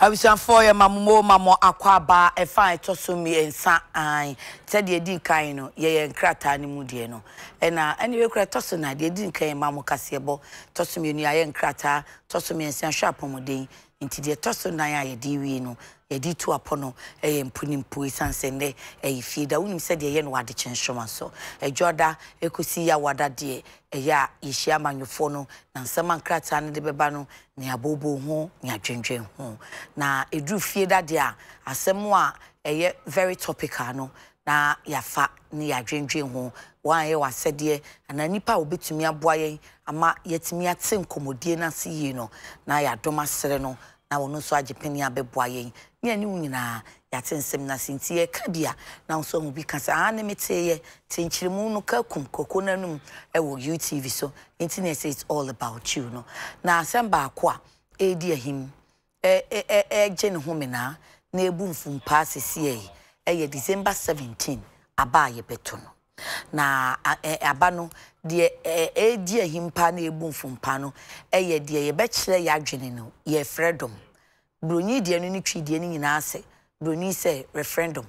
Abisan for ya mamo akwaba efa etosumi ensa an tede di kan no ye nkrata ne mu die no na anyway kra toso na de di kan mamo kasebo tosumi ni aye nkrata tosumi ensa hwapomoden nti de toso na ya ye di wi no ye di to apono Mpu Ne Mpu sansende fida unim se de ye no wade chenshoma so ejoda ekosi ya wada de ya yehia manyofo no na nsema nkrata ne de beba no ne abobo ho ne adwendwen ho na edru fie dade a asem a very topical no na yafa ne yadwendwen ho wan ye wasede na nipa obetumi aboa yen ama yetimi ate nkomodie na se yi no na yadoma sere no na wono so agepeni abeboa yen ne ani nyina yate nsem na sintie kabia na nso hu bi kasa ne meteye tenchirimu no kakum kokonanum ewo UTV so internet say it's all about you no na asamba akwa edi ahim gene homena na ebu mfumpa asese ye December 17 aba ye beto no na aba no de edi ahimpa na ebu mfumpa no ye de ye be kire ya adwene no ye freedom broni de no ni twide ni nyina ase broni se referendum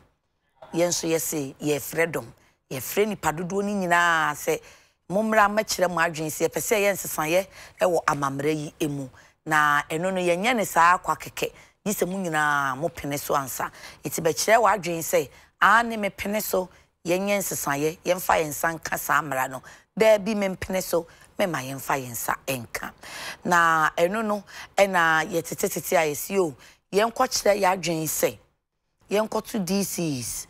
yenso yese ye freedom ye free ni padodo ni nyina ase momra ma kire mo adwene se pese ye nsesan ye wo amamra yi emu na eno no yenye ne saa kwa keke yise mu nyina mo pene so ansa iti be kire wa adwen se ane me pene so yenye nsesan ye yemfa yensan ka saa mra no da bi me pene so me ma yemfa yensa enka na eno no ena yetetetete ayesio yenkwa kire ya adwen se yenkwa to DCs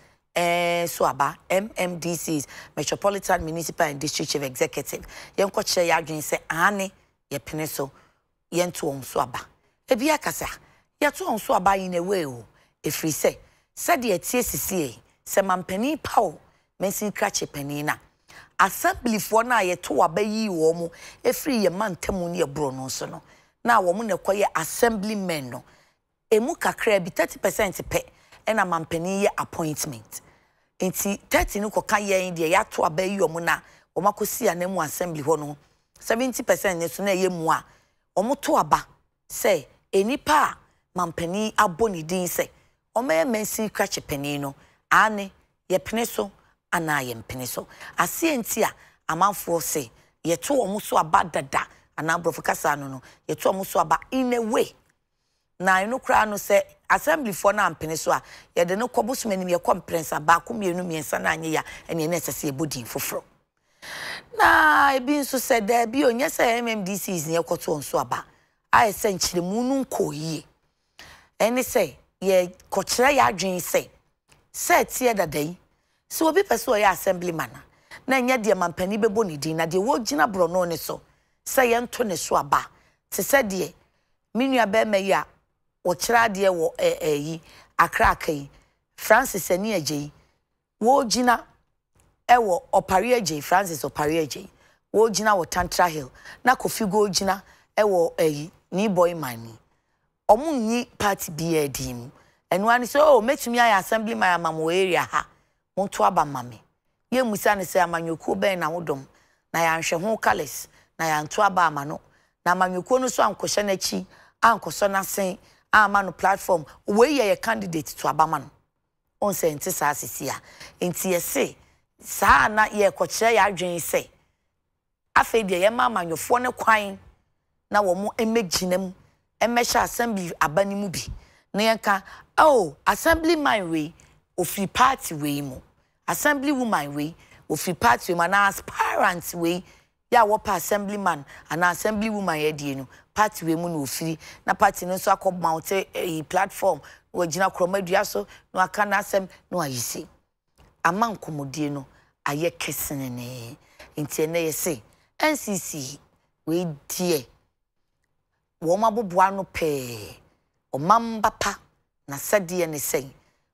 so aba MMDCs Metropolitan Municipal and District Chief Executive yenkwa kire ya adwen se ane ye pene so yento onso aba ebi akasa yeto onso aba in a way o efri se de etie sisi se mampani pawo mensin krache panina assembly for na yeto aba yi wo mu efri ye mantemu ne ebro no so no na wo mu ne koye assemblymen no emu kakra bi 30% pe ena mampani ye appointment enti 30 no koka ye de yato aba yi wo mu na wo makosi anemu assembly ho no 70% ne so na ye mu a omoto aba say enipa mampani aboni din say mensi krache pani no ane ye pene so ana ye mpene so asienti a amanfo say ye to omuso aba dada ana brofokasa no ye to omuso aba in a way na eno kra no say assembly for na mpene so a ye de no kobosumani ye conference aba ko mienu miensa na anye ya ene na sese ebodin foforo na ebi nso se da bi onye se MMDCs ne ekoto onso aba ai se nchiremu nu nkoyie ene se ye kokyere ya adwen se tie dadai so obi pese o ya assemblyman na nya de mampani bebo ni din na de wo gina bro no ne so se ye nto ne so aba te se de minua be me ya wo kyera de wo yi akra akai Francis ani agei wo gina ewo opare agei Francis opare agei wo gina wo Tantra Hill na Kofi go gina ewo ni boy mani omunyi party bi edim enu ani so metumi ayi assemblyman amamo area ha monto aba mame ye musa ne se amanyoku ben na wodom na ya nhwe ho kales na ya nto aba amano na amanyoku no so ankohye na chi ankoso na sen amano platform we ye candidate to aba mano on se enti sa asisi a enti ye se saa na ye kokyere ya adwen se afa de ye ma amanyofo ne kwan na wo mo emeginem emesha assembly abani mu bi na yanka assemblyman we ofi party we mu assembly woman we ofi party we na aspirant we ya wo pa assemblyman ana assembly woman ye die no party we mu na ofi na party no so akobmount platform wo gina kromadua so no aka na asem no ayisi amankomodie no aye kesenene ntie na yesi NCCE we die wo maboboa no pe o mamba pa na sade ne sei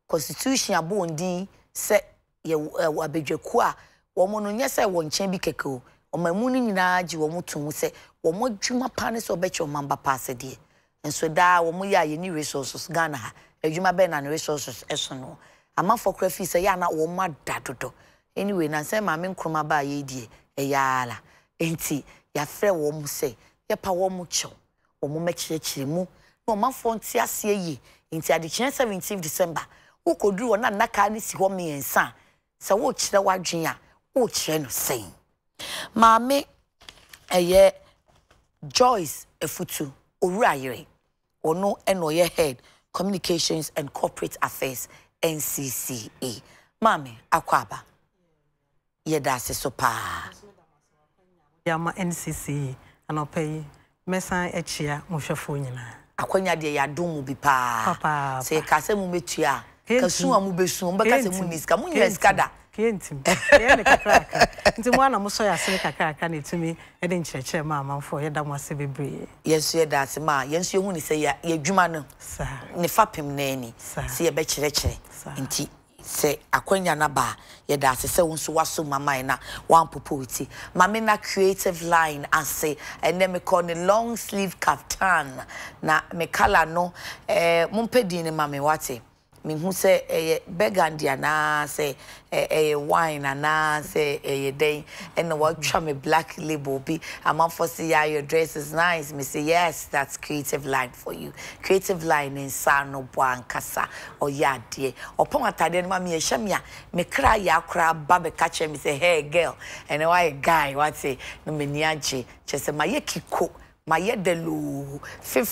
constitution abondi se ye abedwaku a wo mo no nyese wo nchen bi keke o mamu ni nyina agi wo mutum se wo mo dwuma pa ne so beche o mamba pa sade enso da wo mo ya ye ni resources Ghana ha adwuma be na resources eso no amafo krafi se ya na wo ma dadodo anyway na se ma me nkroma ba ye die eyala enti ya frɛ wo mo se ye pa wo mo cho omo mekirikiri mu no man fonti asie yi nti ade 17th December wo koduru wona naka ne si ho miensa se wo kire wadwen a wo kire no sen maame eye Joyce Afutu Owurayere ono eno ye head communications and corporate affairs NCCE mame akwaba yeda se so pa yama NCCE anopay mesan echia mohwefo nyina akwanya de ya domu bi pa papa se ka se mu metua kasu amu besu mbaka se mu niska mu nya skada kentim ye ne kakraka nti mo ana mo so ya se kakraka ne tumi e de nkyerɛkyerɛ ma amanfo ye da mo ase bebre yesu ye da ase ma yesu ehu ni se ya adwuma no sa ne fapem na ani se ye be kyerɛkyerɛ nti se akwanya na ba ye da ase se wonso waso mama na one popoti mama na creative line ase and then me call the long sleeve kaftan na me kala no mumpedi ne mama wate me hu se begandi na se wine na se day and what try me black label be amanfo say yeah your dress is nice me say yes that's creative line for you creative line in sano boankasa or ya de opon atade no me ehya me a me kra ya kra ba be catch me say hey girl and why guy what say no me ni age chese ma ye kiko ma yedelu fim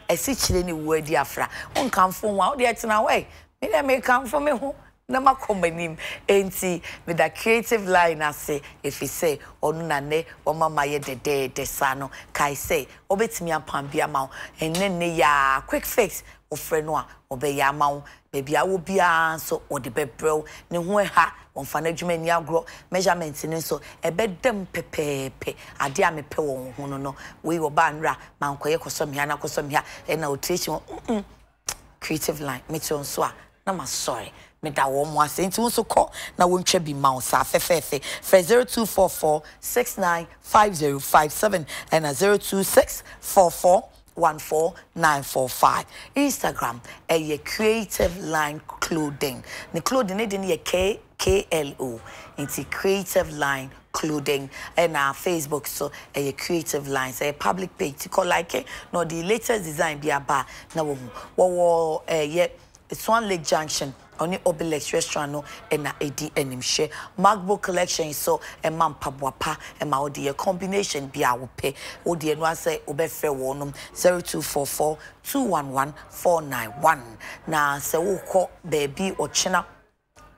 esi chire ni wadi afra on kamfo wa o de etina we me na me kamfo me ho na makomanim enti with the creative line ase if you say onu na ne o mama yedede sano kai say obetimi apam bia ma enne ya quick fix ofre no a obeya ma baby awo bia so ode bebrel ne ho ha onfa na adwuma ni agro measurement ni so ebedem pepepe ade a mepe won ho no we wo ba nra mankoye kosomia na kosomia e na otrition creative line me ton so a na ma sorry me da wo mo ase nti wonso ko na wontwa bi ma sa fefefe 0244695057 and 0264414945 Instagram creative line clothing the clothing ne dey KLO into creative line clothing and our Facebook so creative line say public page to call like it no the latest design be aba na wo Swan Lake Junction on the Obelix restaurant no and AD enimshe MacBook collection so a man pabwapa and my dear combination be our pay o dear no say obefe wonum 0244211491 na se wo ko baby or china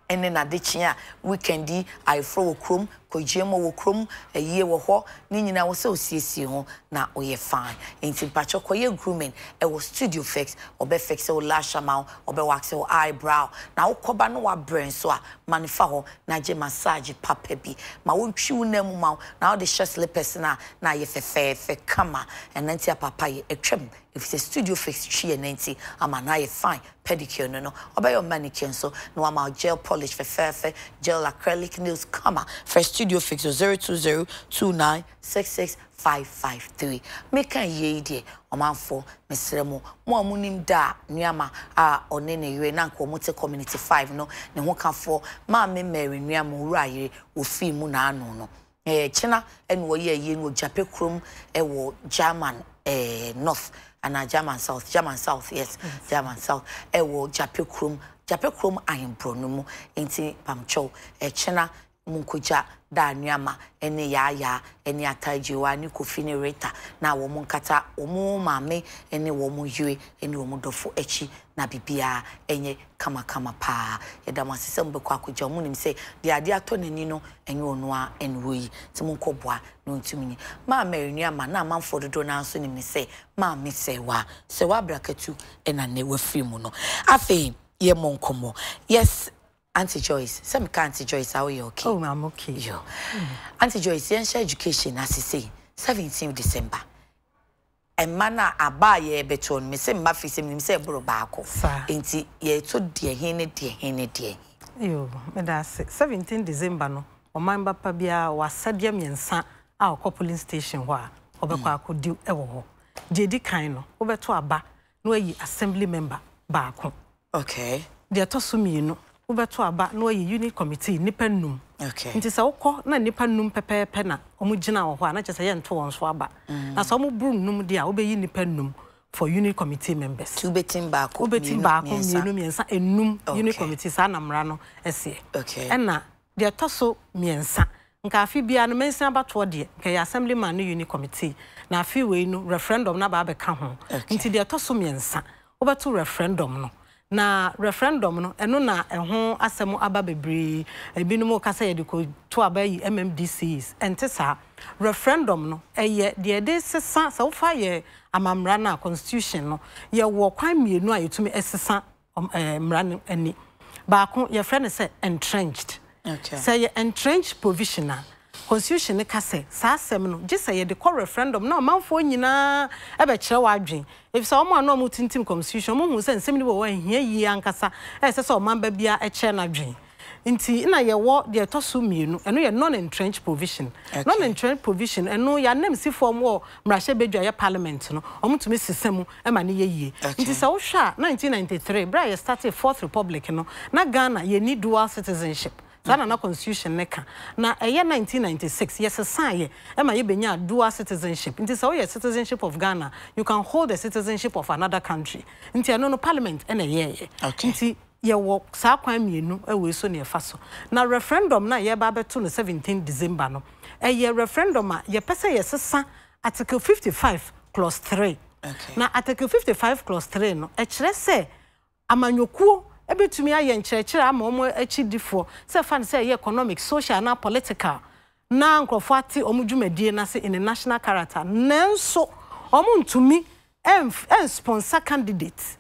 and then adechia weekendi I fro krom kojemo wo krom ye wo ho ni nyina wo se osiesie ho na oye fine enti pacho koye grooming e wo studio fix obe fix o lash amount obe wax o eyebrow na wo koba no wa brain so a manifa ho na je massage papa bi ma wo twi na mu ma na wo de shirtless person na ye fe kama and then tia papa ye etwem if it's a studio fix chi nenti ama na ye fine pedicure no obe your manicure so no ama gel polish fe gel acrylic nails kama first studio fix 0202966553 make an ye de omanfo mesremo mo amunim da nuama a one ne yere na nko mote community 5 no ne ho kafo ma me Mary nuama Owurayere ofi mu na anu no china enwo ye no Jape krom wo German north and German south yes German south wo Jape krom ayempro no mu enti pamcho china munkoja da nuama ene ya ene atajiwa ni kofini reta na wo munkata omu mame ene wo mu yue ene wo mu dofo echi na bibia enye kama pa edamasese mbekwa akogya mu nim se de ade ato nani no enye onua enwoyi ti munkoboa no ntumi ma nuama na amanfo dodo na nso nim se ma me sewa brakatu ena ne wafiri mu no afi ye monkomo yes Auntie Joyce, some Auntie Joyce, how are you okay? Oh, I'm okay. Yo. Auntie Joyce, your education, as you say, 17th December. And mana abaye beton, me say mafis him say brobako. Auntie, ye to dear hene. Yo, me that's 17th December no. O mamba pabia was sadiam yensa our coupling station wa obekwa ko di ewo ho. Jedi kan no, obeto aba no yi assembly member baako. Okay. De atosumi no. Ubeto aba no ye unit committee nipa num okay nti se wokọ na nipa num pepepe na omu gina wo ho na chese ye nto won so aba na so omu bru num dia obeyi nipa num for unit committee members. Two betting back. Enum unit committee sana mrano ese. Okay. Ena de toso miensa. Nka afi bia no mensa abato de ke assemblyman no unit committee. Na afi we no referendum na ba beka ho. Nti de toso miensa. Obeto referendum no. Na referendum no eno na eho asemo aba bebre ebinum ka say de ko to abayi MMDCs ente sa referendum no eye de sesa so fa ye amamra na constitution no ye wo kwan mienu a yetumi esesa mra no ani ba ko ye friend say entrenched. Okay. Say ye entrenched provisional constitution ka say sa asem no je say ye de ko referendum na manfo nyina e be kire wa adwen if so mo no mo tintim constitution mo hu say nsem ni wo hia yi ankasa e say so man ba bia e kire na adwen nti na ye wo de toso mienu eno ye non entrenched provision. Non entrenched provision eno ya nem si form wo mrahye bedwa ye parliament no omutumi sisemu e ma ne ye yie nti sa wo hwa 1993 bra ye started fourth republic no na Ghana ye need dual citizenship. Na constitution neka na eye 1996 yes sign ema ye benya dual citizenship nti so ye citizenship of Ghana you can hold the citizenship of another country nti eno no parliament ena ye nti ye wo sa kwan mienu ewe so ne fa so na referendum na ye ba beto no 17 December no eye referendum a ye pese ye sesa article 55 clause 3 na article 55 clause 3 no e kire se amanyokuo ebetumi aye nkyerɛkyerɛ ama omo achidifo se fan se ye economic social na political na nkrofo ate omo dwumadie na se in a national character nanso omo ntumi sponsor candidates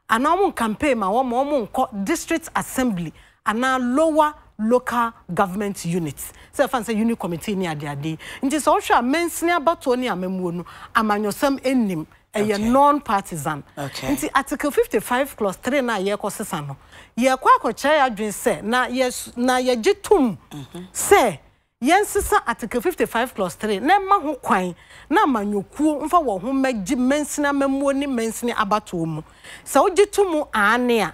ana omo campaign ma omo nko district assembly ana lower local government units se fan se unit committee ni ade nti so hwa mensini abato ni amamuo no amanyosam ennim a non-partisan. Nti article 55 clause 3 na ye ko sesa no. Ye kwa akɔkyerɛ adwen sɛ na ye gitum sɛ yensesa article 55 clause 3 na ma ho kwan na manyokuo mfa wo ho magi mensina mamuo ni mensini abato mu. Sɛ wo gitum ane a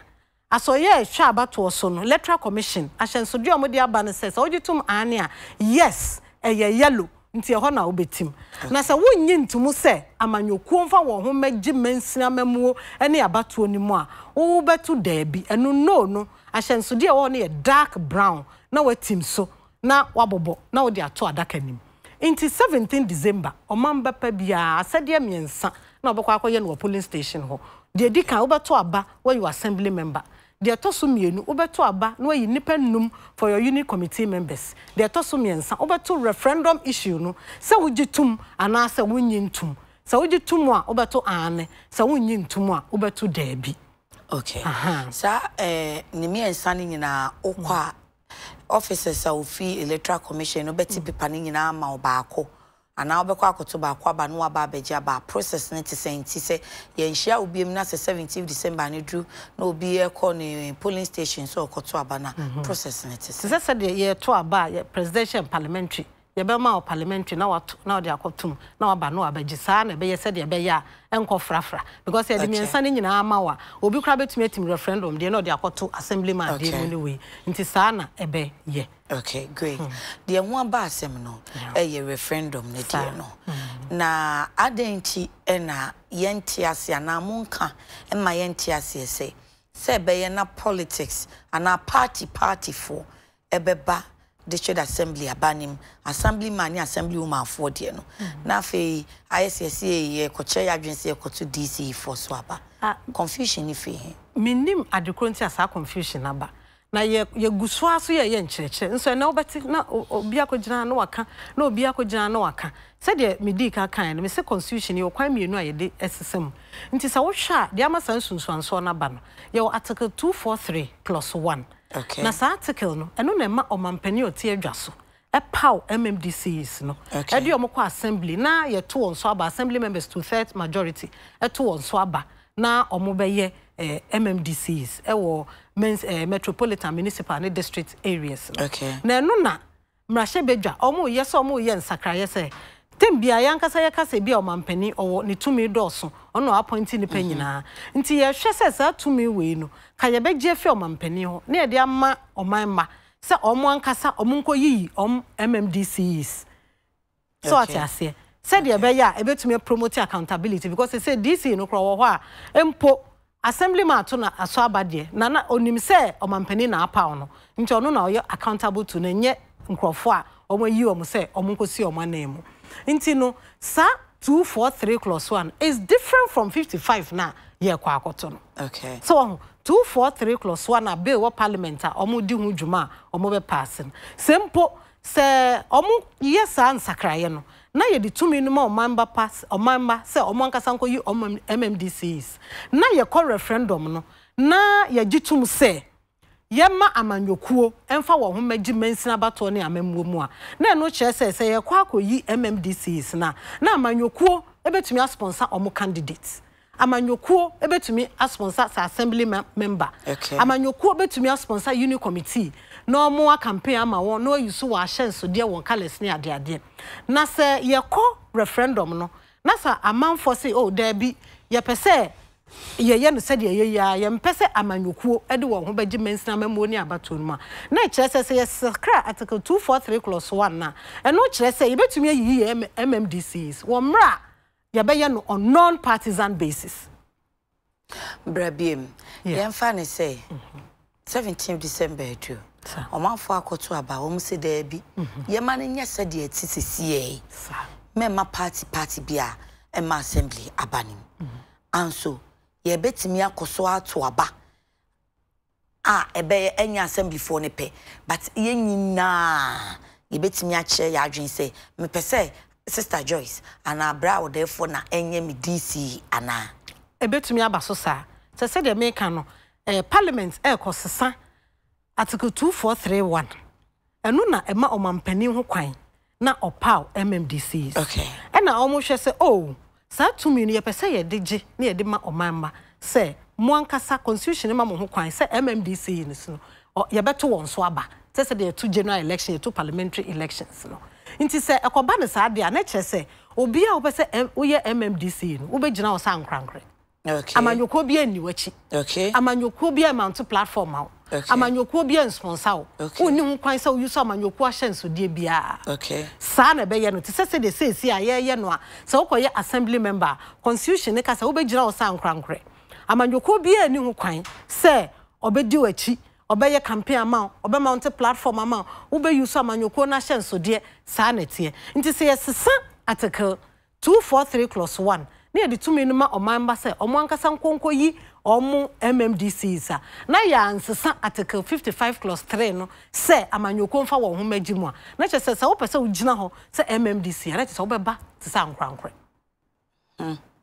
aso ye hwa abato so no electoral commission ahyenso de omode aba no sɛ wo gitum ane a yes eye yellow nti ho na obetim na se wonyi ntumu se amanyokuo mfa wo ho magi mansina mamuo ene abatuo ni mu a wo betu daabi enu no ahyenso de wo ne dark brown na watim so na wabobo na wo de ato adaka nim nti 17 December omamba pa bia asede miensa na obekwa akoye no polling station ho de dika wo beto aba where you assembly member de toso mienu obeto aba no yi nipa num for your unit committee members de toso miensa obeto referendum issue no se wugitum ana se wunyintum se wugitum a obeto ane se wunyintum a obeto daabi. Okay. Sa ni miensa ni nyina okwa officers a ofi electoral commission obeti paper ni nyina ma obaako ana obekwa akoto baako aba no aba abeja ba process ne tisenti se ye nhia obiem na 17 December ne dru na obi e call ni polling station so okoto aba na process ne tisenti se de ye to aba ye presidential and parliamentary ye be ma parliamentary na wato na ode akotum na waba no abaji saa na be ye se de be ya enko frafra because ye de miensa ne nyina ama wa obi kra betumi atim referendum de na ode akoto assemblyman de no we nti saa na ebe ye. Okay, great. The one ba asem no a referendum ne die no. Na adenti na yenti ase na monka ma yenti ase se be ye na politics ana party for ebeba district assembly abanim assemblyman ni assembly woman for die no. Na fe ICCE ye koche adwense ye koto DC for so aba. Confusion ni fe. Minim adekronti asa confusion aba. Na ye guso aso ye nkyerɛkyerɛ nso na obeti na obi akogina na waka na obi akogina na waka se de medi ka kan no me se constitution ye okwan mienu a ye de esesem nti sa wo hwa de amasa nsunsuanso na ba no ye article 243 clause 1 na sa article no eno na ma omampani oti adwaso e paw MMDCs no e de omko assembly na ye to won so aba assembly members 2/3 majority e to won so aba na omobeye MMDCs ewo metropolitan municipal and district areas. Na eno na mrahye bedwa omo yes omo ye nsakraye se tembia yankasa yakasa bia omampani owo ne tumi doso ono appoint ni panyina nti ye hwe se sa tumi we no ka ye begye fe omampani ho na ye de ama omanma se omo ankasa omo nko yi MMDCs so ati ase said the beya ebe to me promote accountability because they say DC no kro wo empo assemblyman to na aso abade na onim say omampani na apa no nti ono na oyo accountable to na nye nkrofo a omo yi omo say omo nkosi omo anemu nti no sa 243+1 is different from 55 na ye kwa akoto no. Okay. So 243+1 na bill wa parliament a omo di hu dwuma omo be pass. Sempo se omo yesa nsakraye no na ye di tumi no ma omamba pass omamba se omo ankasa nko yi MMDCs na ye call referendum no na ye gitum se yema amanyokuo emfa wo ho magi mensina bato ne amamwo mu a na no kire se ye kwa akoyi MMDCs na amanyokuo ebetumi sponsor omo candidates amanyokuo ebetumi sponsor sa assembly member amanyokuo betumi sponsor uni committee no omo campaign ama won no yusu wa ahyenso de won kales ne ade na se ye ko referendum no na sa amanfo say oh there be ye pese ye no said ye mpese amanyokuo ede wo ho bagi mensina mammo ni abato no na kire se ye sakra article 243+1 na eno kire se ye betumi yi MMDCs wo mra ye be ye no on non-partisan basis brabiem yemfa ne say 17th December too omanfo akoto aba wo mse da bi ye ma ne nya said ye tisisi memma party bia ema assembly abanim anso ye betimi akoso ato aba ebe enya assembly for ne pe but ye nyina ye betimi a kire ya adwen say me pese sister Joyce ana bra wo therefore na enye me DC ana ebetumi abaso sa se de me kan no parliament ekosesa article 2431 enu na ema omampani ho kwan na opaw MMDCs okay ena omo hwe se oh sa tumi no ye pese ye deje na ye de ma omamba se mo ankasa constitution ma mo ho kwan se MMDC ni so ye beto won so aba se de to general election to parliamentary elections no nti se ekoba ne sa de na kire se obi a wo pese wo ye MMDC no wo be gina wo sa nkrankre okay amanyoko bi ani wachi okay amanyoko bi mount platform ha amanyoko bi sponsor wo ni ho kwan se wo use amanyoko ahyenso de bia okay sa na be ye no ti se de se a ye no a se wo koye assembly member constitution ne ka se wo be gina wo sa nkrankre amanyoko bi ani ho kwan se obedi wachi obeye campaign ama obe mount platform ama wo be use amanyoko na ahyenso de sa na tie nti se ye sesa article 243+1 ne de tumi no ma omamba se omo ankasa nkonko yi omo MMDCs na ya ansesa article 55+3 no se amanyoko mfa wo ho magimu a na che se wo pese wo gina ho se MMDC na che se wo beba se sa nkrankre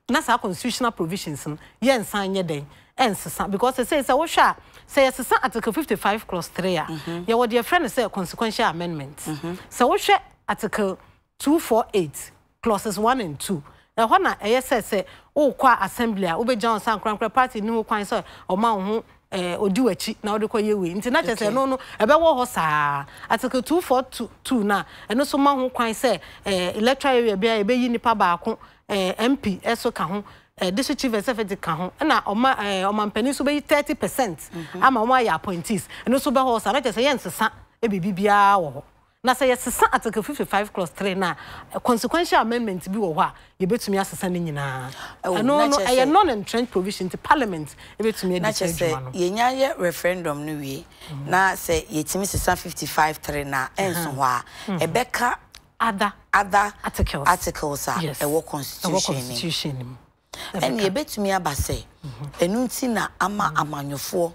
na sa constitutional provisions no ye nsan nye den ensesa because say wo hwa say yesesa article 55+3 a ye wo de friend say consequential amendment so wo hwe article 248 clauses 1 and 2 ho na say wo kwa assembly a wo be John Sankrankra party ni ho kwan so o ma ho odi wachi na wo de kwa yewe nti na chese no ebe wo ho saa article 242 na eno so ma ho kwan say electoral area bia ebe yi nipa baako MP eso ka ho district chief executive ka ho na omampani so be 30% ama wo ya appointees eno so be ho saa na chese yensesa e bibia wo ho na say yes article 55+3 na consequential amendment bi wo ho a ye betumi asesa ne nyina no a non-entrenched provision to parliament e betumi e decide no ye nya ye referendum no wie na say ye timi sesa 55.3 na enso ho a e beka other articles e wo constitution and ye betumi abase enunti na ama amanyofo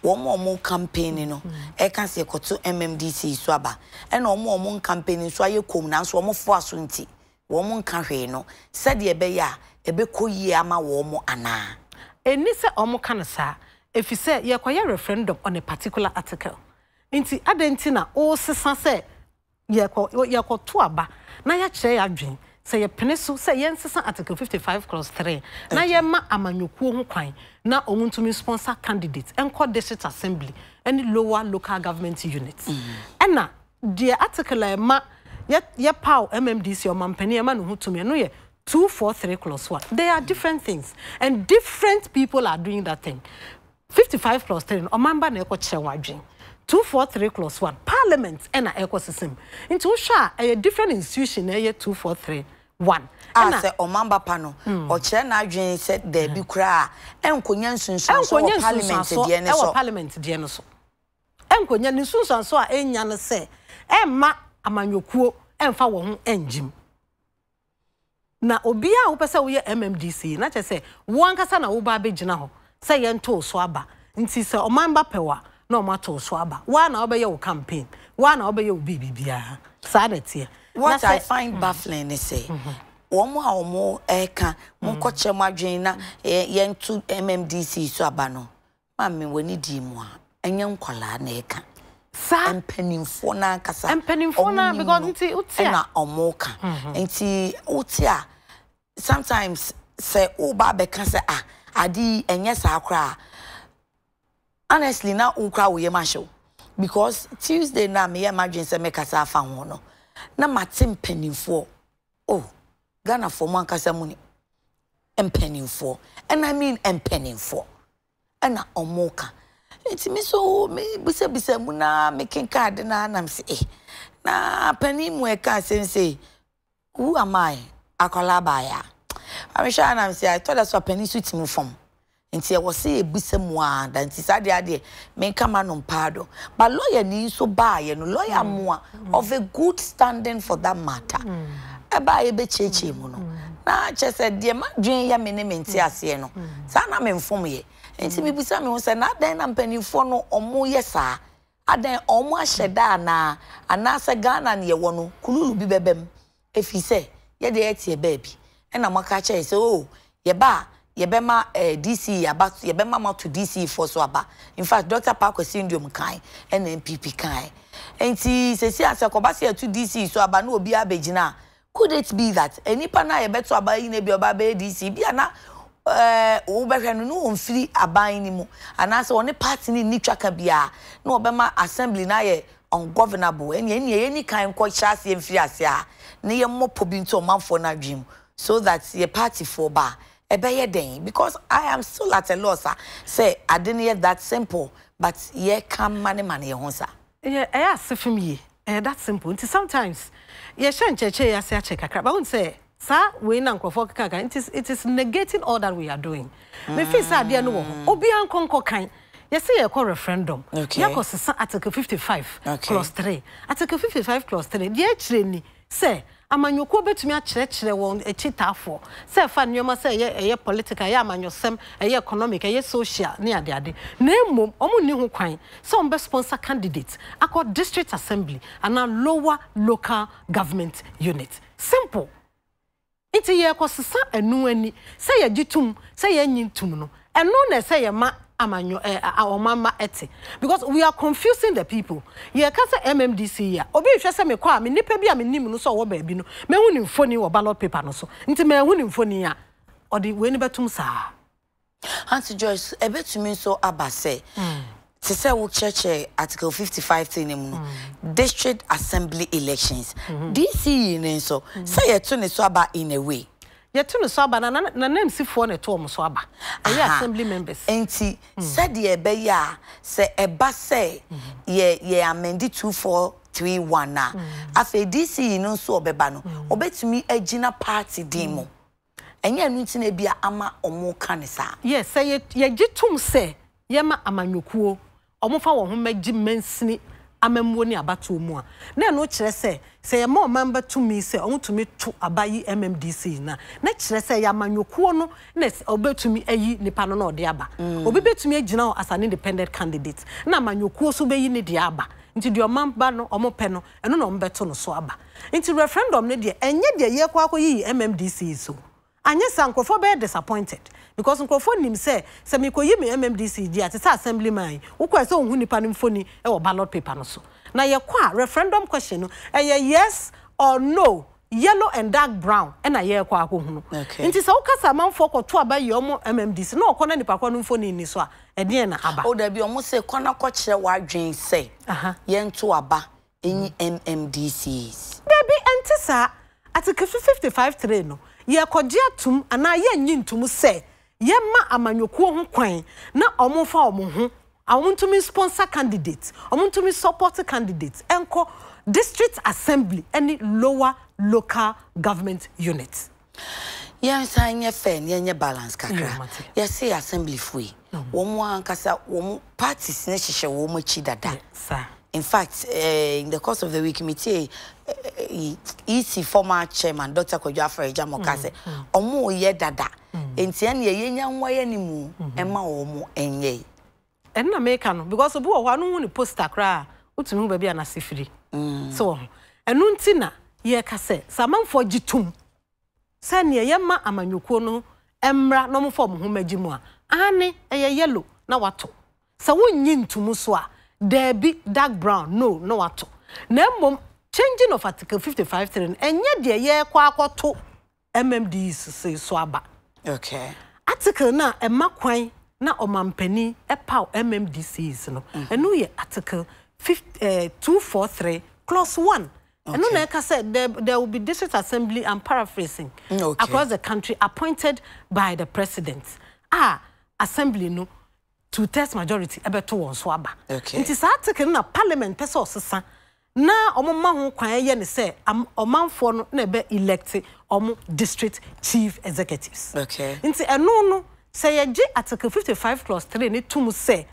womo campaign no e kan se koto MMDC so aba e na omo campaign so aye kom na so omo fo aso nti womo nka hwe no said ye be ya e be koyi ama womo ana eni se omo kan sa efise ye koye referendum on a particular article nti adenti na o sesa se ye ko to aba na ya kire ya dwen se ye pene so se ye nsesa article 55+3 na ye ma amanyokuo ho kwan na omuntumi sponsor candidates enko district assembly any lower local government units na the article ma ye pow MMDC o mampani e ma no hutumi no ye 243+1 they are different things and different people are doing that thing 55+3 o mamba na e ko kire wadwen 243+1 parliament and a ecosystem into sha a different institution a 243+1 one say omamba pano o che na adwen se da bi kura enkonya nsunsun so parliament de ne so parliament de ne so enkonya nsunsun so a enya ne se emma amanyokuo emfa wo ho enjim na obi a wo pese wo ye MMDC na che se wo ankasa na wo ba begina ho se ye nto so aba nti se omamba pewa na o mato so aba wa na obeye wo campaign wa na obeye wo bibia sadete what I find baffling is say omo a omo eka mo koche madwen na ye nto MMDC so aba no ma me woni di mu a enye nkwala na eka sa empanimfo na nkasa empanimfo na because nti utia na omo ka nti utia sometimes say oba be ka say adi enye sa akra honestly na unkra wo ye ma show because Tuesday na me ye madwen say me kasa afa ho no na matim penimfo oh Ghana for man kasa muni empenimfo and I mean empenimfo and omoka enti me so me bisa mu na making card na am say na penimu e ka say who am I akola baya I'm sure na am say I thought that's what penny suit me from enti e was say bisa mu a dan ti sade ade me kama no mpado but lawyer ni so baaye no lawyer mu of a good standing for that matter eba ebe cheche mu no na che se de ma dwen ya me ne menti ase no sa na me mfom ye enti me bisa me ho se na dan na mpanifo no omo ye sa adan omo ahyeda na anase Ghana ne ye wo no kululu bi bebem efi se ye de etie baabi e na maka che se oh ye ba yebema DC about yebema ma to DC for so aba in fact Dr. Parker syndrome kan and NPP kan enti sesi asekoba se to DC so aba na obi abegina could it be that enipa na yebeto aba yi na bi oba be DC bia na wo behwe no onfiri aban ni mu anase one party ni twaka bia na obema assembly na ye ungovernable eni kan ko chase emfiri ase a na ye mopo bi nto manfo na dwem so that ye party for ba ebeye den because I am still at a loss say I didn't hear that simple but ye can money ho sa yeah I ask from ye that simple until sometimes ye shan cheche ya say check akra but won say sa we na nkrofo kaka it is negating all that we are doing me feel say ade no wo obi ankonko kan ye say ye call referendum ye ko sesa article 55 clause 3 article 55 clause 3 de akire ni say amanyoko betumi akire won echitafo say fa nyoma say ye political ye amanyosem ye economic ye social ne ade na emom omo ni ho kwan some be sponsor candidates akọ district assembly and lower local government unit simple iti ye kosesa enu ani say ye gitum say ye nyintum no enu na say ye ma amanyo omama ete because we are confusing the people ye ka say MMDC ya obi hwe say me kwa me nipa bi a me nim no so wo ba bi no me hu ni mfoni wo ballot paper no so nti me hu ni mfoni a odi we ni betum sa Auntie Joyce ebetumi so abase to say we church article 55 thing mu district assembly elections DC ne so say ye to ne so aba in a way ye to no so aba na name sifo na to so aba ayi assembly members enti said ye be ya say eba say ye amend 2431 na afa DC no so obeba no obetumi agina party demo enye anu ntina bia ama omo kanisa yes say ye gitum say ye ma amanyokuo omo fa wo ho magi mansini amamwo ni abato mu a na no kire se ye ma omamba tumi se omo tumi to abayi MMDC na kire se ya manyokuo no na obetumi ayi nipa no na ode aba obi betumi agina as an independent candidate na manyokuo so beyi ni de aba nti de omamba no omo pe no eno no ombeto no so aba nti referendum ne de enye de ye kwa yi MMDC so anye sankofo be disappointed because nkofo nim se me koyi me MMDC di ati sa assemblyman ukwa se ohun nipa no mfoni e wo ballot paper no so na ye kwa referendum question no yes or no yellow and dark brown e na ye kwa akohunu nti se ukasa manfo ko to abayi omo MMDC na okona nipa kwa no mfoni ni so a e de na aba o da bi omo se kona ko kire wadwen se ye nto aba enyi MMDCs baby entisa article 55 no ye kogye atum ana ye nyintum se ye ma amanyokuo ho kwan na omofa omo ho awontumi sponsor candidates omontumi support candidates enko district assembly any lower local government units. Yes, I am fair, near balance, Kakra. Yes, say assembly free. One kasa, one parties, necessary, woman chidada. Sir. In fact, in the course of the week, me EC former chairman, Dr. Kojoafre Jamokase, Omo ye dada. Entian ye young way anymore, Emma Omo and ye. And American, because of one who post a cry, what's no baby and a sifri. So, and nuntina, ye casse, Saman for Jitum. Send ye yamma amanyukono, Emra no form who majimua, Anne a yellow, now what? So one yin to Muswa, there be dark brown, no what. Nemo changing of Article 55 and yet the year quack or two MMDs say swaba. Okay. Article na a maquine na omampeni a pow MMDCs no. And no ye Article 243 clause 1. And no, like I said, there will be district assembly, I'm paraphrasing, across the country appointed by the president. Assembly no, 2/3 majority, ebe to one swaba. Okay. It is article na parliament peso sesa. Na omama ho kwan ye ne se omanfo no na be elect district chief executives. Okay. Nti eno no se ye gi article 55 clause 3 ne tum se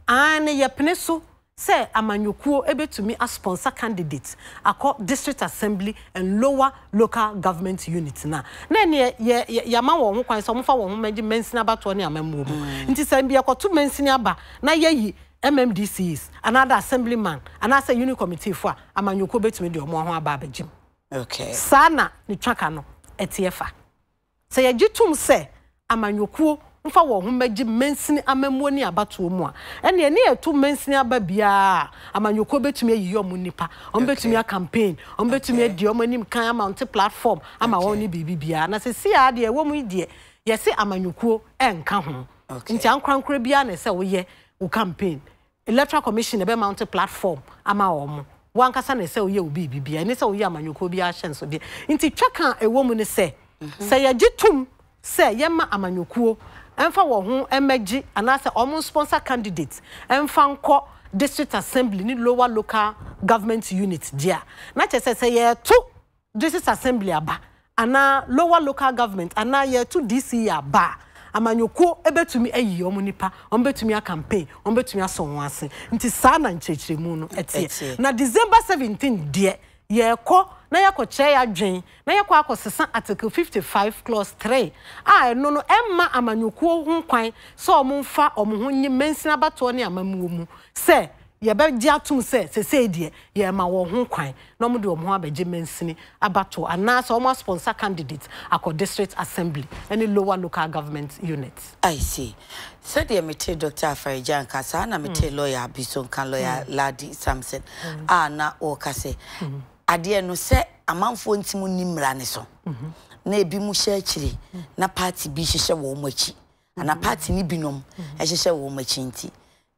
an ye pene so se amanyokuo ebetumi as sponsor candidates akọ district assembly and lower local government units na ne ye ma wo ho kwan so mo fa wo ho magi mensina abato ne amamu nti se bia akoto mensina aba na ye MMDCs another assemblyman another unit committee for amanyokuo betumi de omo ho aba abagim. Okay. Sana ni twaka no etiefa se ye gitum se amanyokuo mfa wo ho magi mensini amamuo ni abato mu a ene ne etu mensini aba bia amanyoko betumi ayi omu nipa on betumi a campaign on betumi adi omu anim kan amount platform ama won ni bibia na se sia de wo mu die ye se amanyoko enka ho nti ankrankra bia na se wo ye wo campaign electoral commission e be mount platform ama omu wankasa na se wo ye obi bibia ne se wo ye amanyoko bia hye nso de nti twaka e wo mu ne se ye gitum se yema amanyoko Enfa wo ho emeji anase omo sponsor candidates enfa nko district assembly ni lower local government unit dia na chese se ye to district assembly aba ana lower local government ana ye to DCE aba amanyoko ebetumi ayi omo nipa ombetumi a campaign ombetumi asonwase nti sa na nchechiremu no etie na December 17 die ye ko na yako che ya dwen na yako akosesa article 55 clause 3 no no emma amanyokuo ho kwan so omfa omho nyi mensina bato ne amamuo mu se ye be gi atum se die ye ma wo ho kwan na mo de omho abaje mensini abato ana so omo sponsor candidate akọ district assembly any lower local government units. I see. Said the mete Dr. Afarijan kasa na mete lawyer Bison kan lawyer Ladi Samson na o kase ade no se amanfo ntimu nimra ne so na ebi mu hye akire na party bi hye wo machi ana party ni binom hye wo machi nti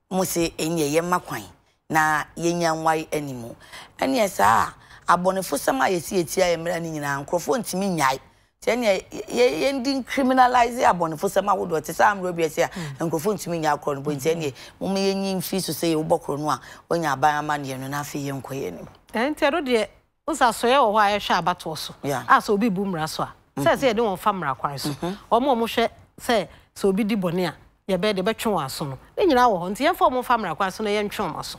mo se enye ye makwan na yenya nwai animu ene esa abonefo sama yesi eti ayemra ni nyina nkrofo ntimi nyai tene ye ndin criminalize abonefo sama wodo te sa amro bi ese nkrofo ntimi nya akro no bo tene mo me yenyi mfi so se ye wobokro no a onya aban ama ne no na afi ye nkoye ni ntero de usa soye wo hwa ye hwa abato so so obi bu mra so a se de won fa mra kwan so omo hwe se obi di bone a ye be de betwe wa so no e nyina wo ho nti ye fa omo fa mra kwan so no ye ntwe omo so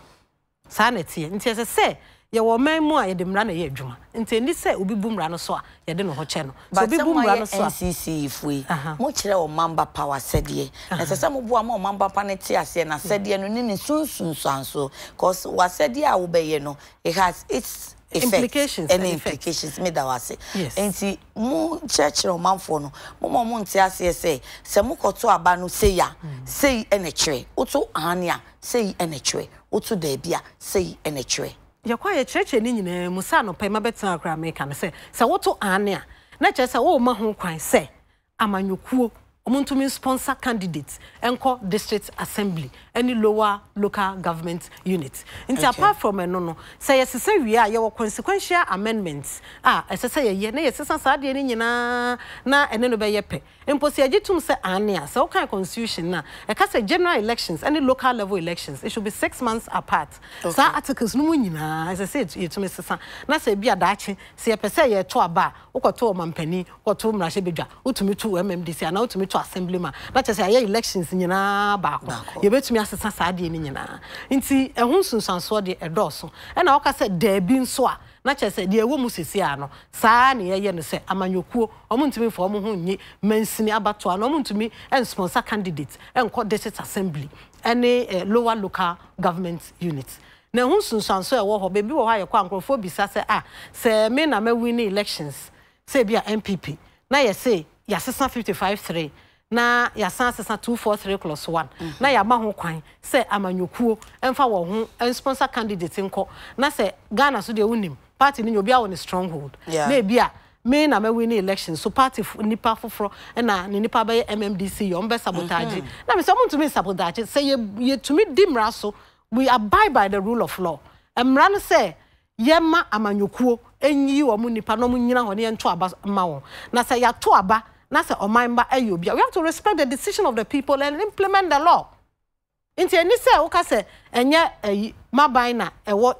sa na tie nti se ye wo man mu a ye de mra na ye adwuma nti ndi se obi bu mra no so a ye de no ho che no so obi bu mra no so NCCE fui mo kire o mamba power sede na se mo bu ama o mamba pa ne tie ase na sede no ni sunsunsanso cause wa sede a wo be ye no it has its implications and implications me da wase enti mu church o manfo no mo nti ase se mo koto aba no sei enechre oto ania sei enechre oto da bia sei enechre yakwa ye church ni nyina musa no pa ma betan akra America no se woto ania na che se wo ma ho kwan se amanyokuo omuntumi sponsor candidates enko district assembly any lower local government units. Apart from no say yes say we are your consequential amendments say ye na yes sa de ni nyina na ene no be yepe imposi agitum say ania so kind constitution na e ka say general elections any local level elections it should be 6 months apart. So articles no nyina as I said yetumi sesa na say bia daachi say pese ye to aba ukoto mampani ukoto mrahye bedwa utumi to MMDC na utumi to assemblyman na che say elections nyina ba ko ye betumi asesa sa de ni nyina nti ehun sunsanso de edoso e na oka say da bi nso a na che say de ewo mu sesi ano saa ne ye no say amanyokuo omuntumi fo omo ho nyi mansini abato ano omuntumi en sponsor candidates enko district assembly any lower local government units. Na ehun sunsanso e wo ho bebi wo ha ye kwa nkrofo bisa say say me na ma win elections say bia MPP na ye say ya 55-3 na ya san 243+1 na ya ma ho kwan say amanyokuo emfa wo ho sponsor candidate nko na say Ghana so de unim party ni obi a won stronghold na bia me na ma win elections so party nipa foforo na ni nipa be MMDC yo mbe sabotage na me say omuntu me sabotage say ye tumi dimra so we abide by the rule of law emra no say yema amanyokuo enyi wo mu nipa no mu nyina ho ne ento aba ma wo na say ya to aba na say omamba ayobia we have to respect the decision of the people and implement the law. Inti eni say wo ka say enye maban na ewo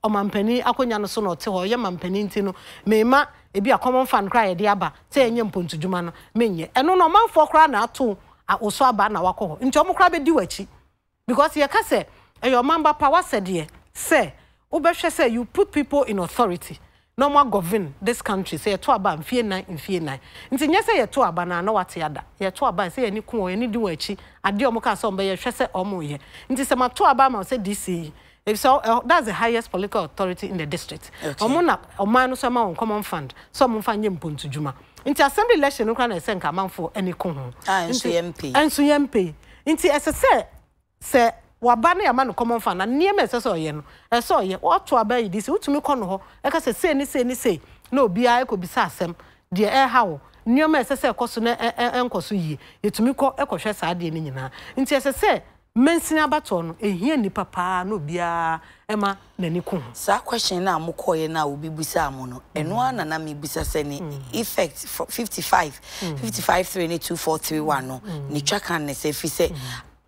omampani akonya no so no te ho ye mampani nti no mema ebi a common fan cry de aba say enye mpontudwuma no menye eno no manfo kra na ato awoso aba na wakọ nti omo kra be di wachi because ye ka say your member power said ye say obehwe say you put people in authority no more govern this country say to aba mfie 9 nti nye say ye to aba na wate ada ye to aba say ani ku ani di wachi ade omo ka say ombe ye hwe say omo ye nti say ma to aba ma say DCE if so that's the highest political authority in the district omo na oman no so ma on common fund so omo fa nye mpontudwuma nti assembly election no kra na say nka manfo ani ku ho enso MP nti say waba na ya ma no common fan na niam esese oye no eso oye oto aba yi disi utumi kọ no ho e ka se ni na obi a ekobisa asem de e hawo niam esese ekoso na enkoso yi etumi kọ ekohwe saa de ni nyina nti esese mensini abato no ehia ni papa na obi a ema nani ku saa question na amokoye na obi bisa amo no eno ana na me bisa se ni effect 55-3 ni 2431 no ni twaka ne se fi se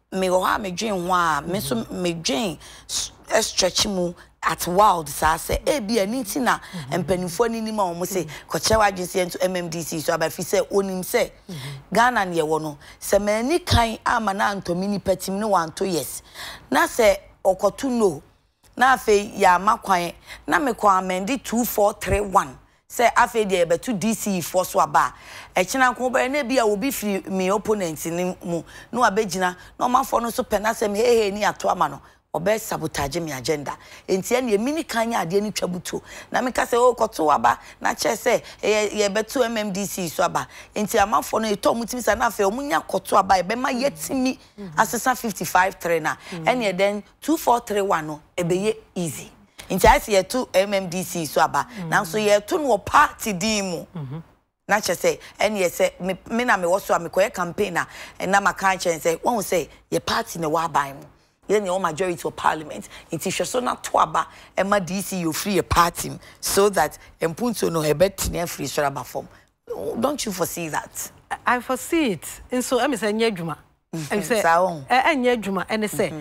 me go ha me dwen ho a me so me dwen stretch mu at wild sa say e bia ni ti na empanifo ni ma omo say ko chewa dwese ento MMDC so aba fi say onim say Ghana ne wo no se mani kan ama na antomi ni patim ne wanto yes na say okotu no na afi ya makwan na me ko amend 2431 say afi de betu DCE for so aba e kina ko ba na bia obi firi me opponent ni mu no abegina no manfo no so pena say me hehe ni ato ama no obe sabotage me agenda enti e na mini kanya ade ni twabuto na me ka say o koto aba na che say ye betu MMDC so aba enti amanfo no eto mutimi sa na afi omunya koto aba e be ma yetimi asesa 55-3 na ene den 2431 no e be ye easy nti asi ye to MMDC so aba na so ye to no party dimu na che say ene ye say me na me wo so amekoye campaign na maka chen say won say ye party na wa ban mu ye ne o majority of parliament nti hweso na to aba e ma DC you free a party so that empunto no hebet na free so aba form. Don't you foresee that? I foresee it. And so I say nya dwuma I say nya dwuma and say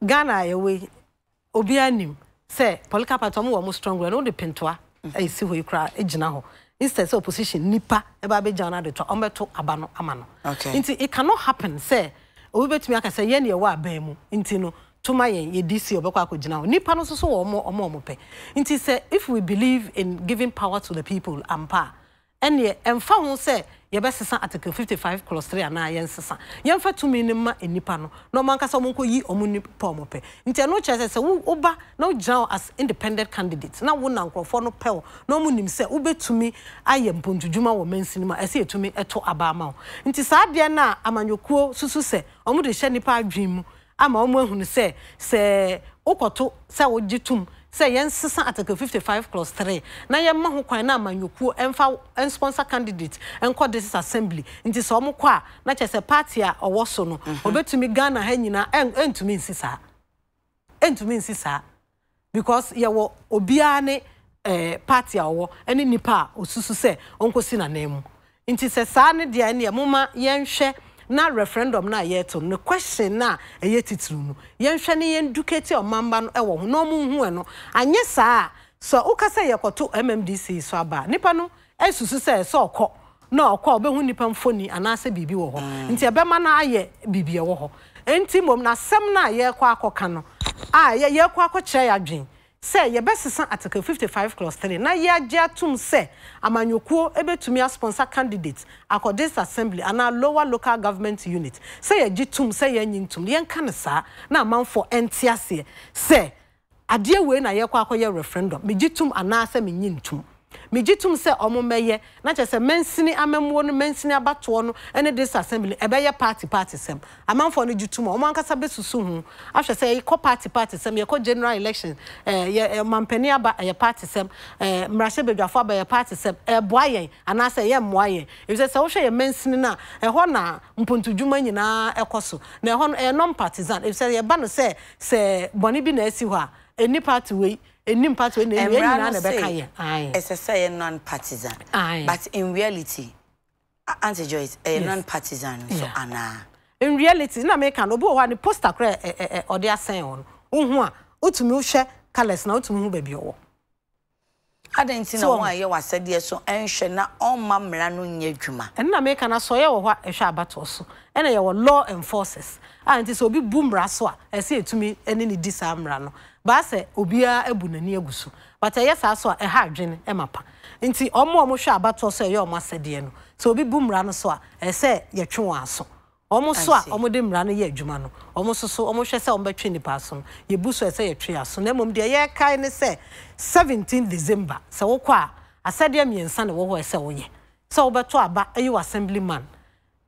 Ghana ye we obi anim say political party mo stronger no dependwa I see we kra ejina ho instead say opposition nipa e ba be jana de to ombeto aba no ama no okay it cannot happen say we betumi aka say ye ne wa aba mu nti no tuma ye DC obekwa akogina ho nipa no so wo omo pe nti say if we believe in giving power to the people ampa ene emfa ho say ye be sesa article 55+3 ana ye nsesa ye mfa tumi ne ma enipa no no man ka say omo nko yi omo nipa omo pe nti no che say wo oba no join as independent candidates na wo na nkrofo no pe no mo nim say wo betumi aye mpontudwuma wo mansinima ese etumi eto aba ma nti saa de na amanyokuo susu say omo de hye nipa adwin mu ama omo ehunu say ukoto say wo gitum say yen sisa article 55 clause 3 na yen ma ho kwan na amanyukuo emfa sponsor candidate enko this assembly nti so mo kwa na chese party a owo so no obetumi Ghana ha nyina entumi nsisa because ye wo obia ne party a owo ene nipa osusu se onkosi na nemu nti se saa ne dia ne moma yenhwe na referendum na yeto no question na titru no yenhwe ne yenduketi omamba no ewo ho no mu hu no anye saa so ukasa yekoto MMDC so aba nipa no esusu se okọ na okọ obehu nipa mfoni anase bibi wo ho nti ebema na aye bibi wo ho enti mom na sem na yekọ akoka no yekọ akọkire yadwen say ye besesa article 55 clause 3 na ye agiatum say amanyokuo ebetumi sponsor candidates across this assembly and a lower local government unit say ye gitum say ye nyintum ye nka ne saa na amanfo entiase say ade we na ye kwa akoye referendum me gitum anase me nyintum me gitum say omomeye na chese mensini amemwo no mensini abato no ene this assembly ebeye party sem amanfo no gitum o mankasa besusu hu ahwe say ye party sem ye general election ye mampani aba ye party sem mrahye bedwafo aba ye party sem boayen anase ye moayen if say wo hwe ye mensini na ho na mpontudwuma nyina ekoso na ho no non partisan if say ye ba no say boni bi na asi ho a any party we any party we na beka ye SSA non-partisan but in reality Auntie Joyce non-partisan so ana in reality na make an obo wa ni poster kra o de asen on hu a otumi wo hwe colors na otumi hu ba bi owo adanti na won aye wasade so enhwe na omma mra no nya dwuma na make na so ye wo hwa ehwe abato so ena ye wo law enforcers anti so obi bu mra so a ese etumi ene ni di sa mra no ba se obia ebunani agusu but yes aso e ha adwene e mapa nti omo hwe abato so ye omo asade no so obi bu mra no so a ese ye twe aso omo so a omo de mra no ye adwuma no omo so omo hwe se omo betwe ni pa so ye bu so ese ye twe aso na mom de ye kai ne se 17 December se wo kwa asade amiensa ne wo ho ese wo ye se wo beto aba ayi assemblyman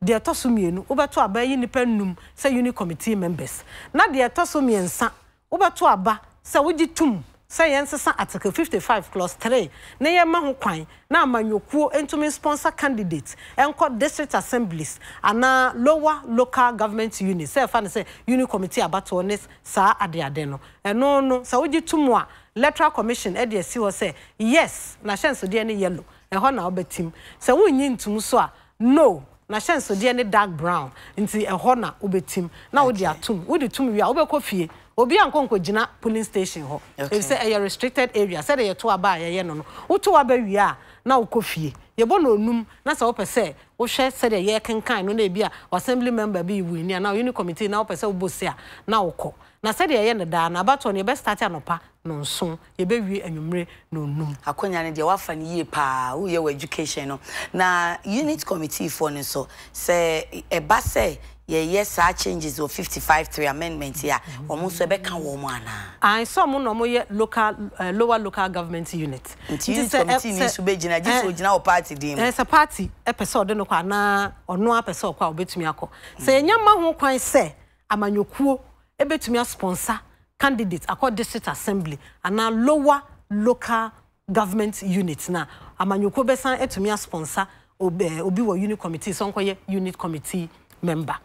de to so mienu wo beto aba ayi nipa num se unit committee members na de to so miensa wo beto aba se wo gitum say yensesa article 55 clause 3 na ye ma ho kwan na amanyokuo entumi sponsor candidates enko district assemblies ana lower local government units say fa say unit committee abato ne saa ade no eno no sa wogitum a electoral commission e de si ho say yes na chance de ne yellow e ho na obetim say wonyi ntum so a no na chance de ne dark brown nti e ho na obetim na wo de atum wo de tum wi a obekọ fie obi ankonko gina polling station ho if say a restricted area say dey to aba ye no wo to aba wi a na wo kofie ye bo no onum na say wo pese wo hwe say dey ye kenkan no na bia assembly member bi wini na unit committee na wo pese wo bosi a na wo kọ na say dey ye ne da na abato ne be start anopa no nso ye be wi anwumre no onum akonya ne de wafa ne ye pa wo ye education no na unit committee for ne so say e ba say yes changes of 55-3 amendment here almost ebeka wo mo ana I saw mo no mo ye local lower local government unit this committee ni so be gina ji so gina o party dim a party episode de no kwa na ono apese kwa obetumi akọ se enya ma ho kwan se amanyokuo ebetumi sponsor candidate akọ district assembly ana lower local government unit na amanyokuo besan etumi sponsor obi wo unit committee so nkoye unit committee member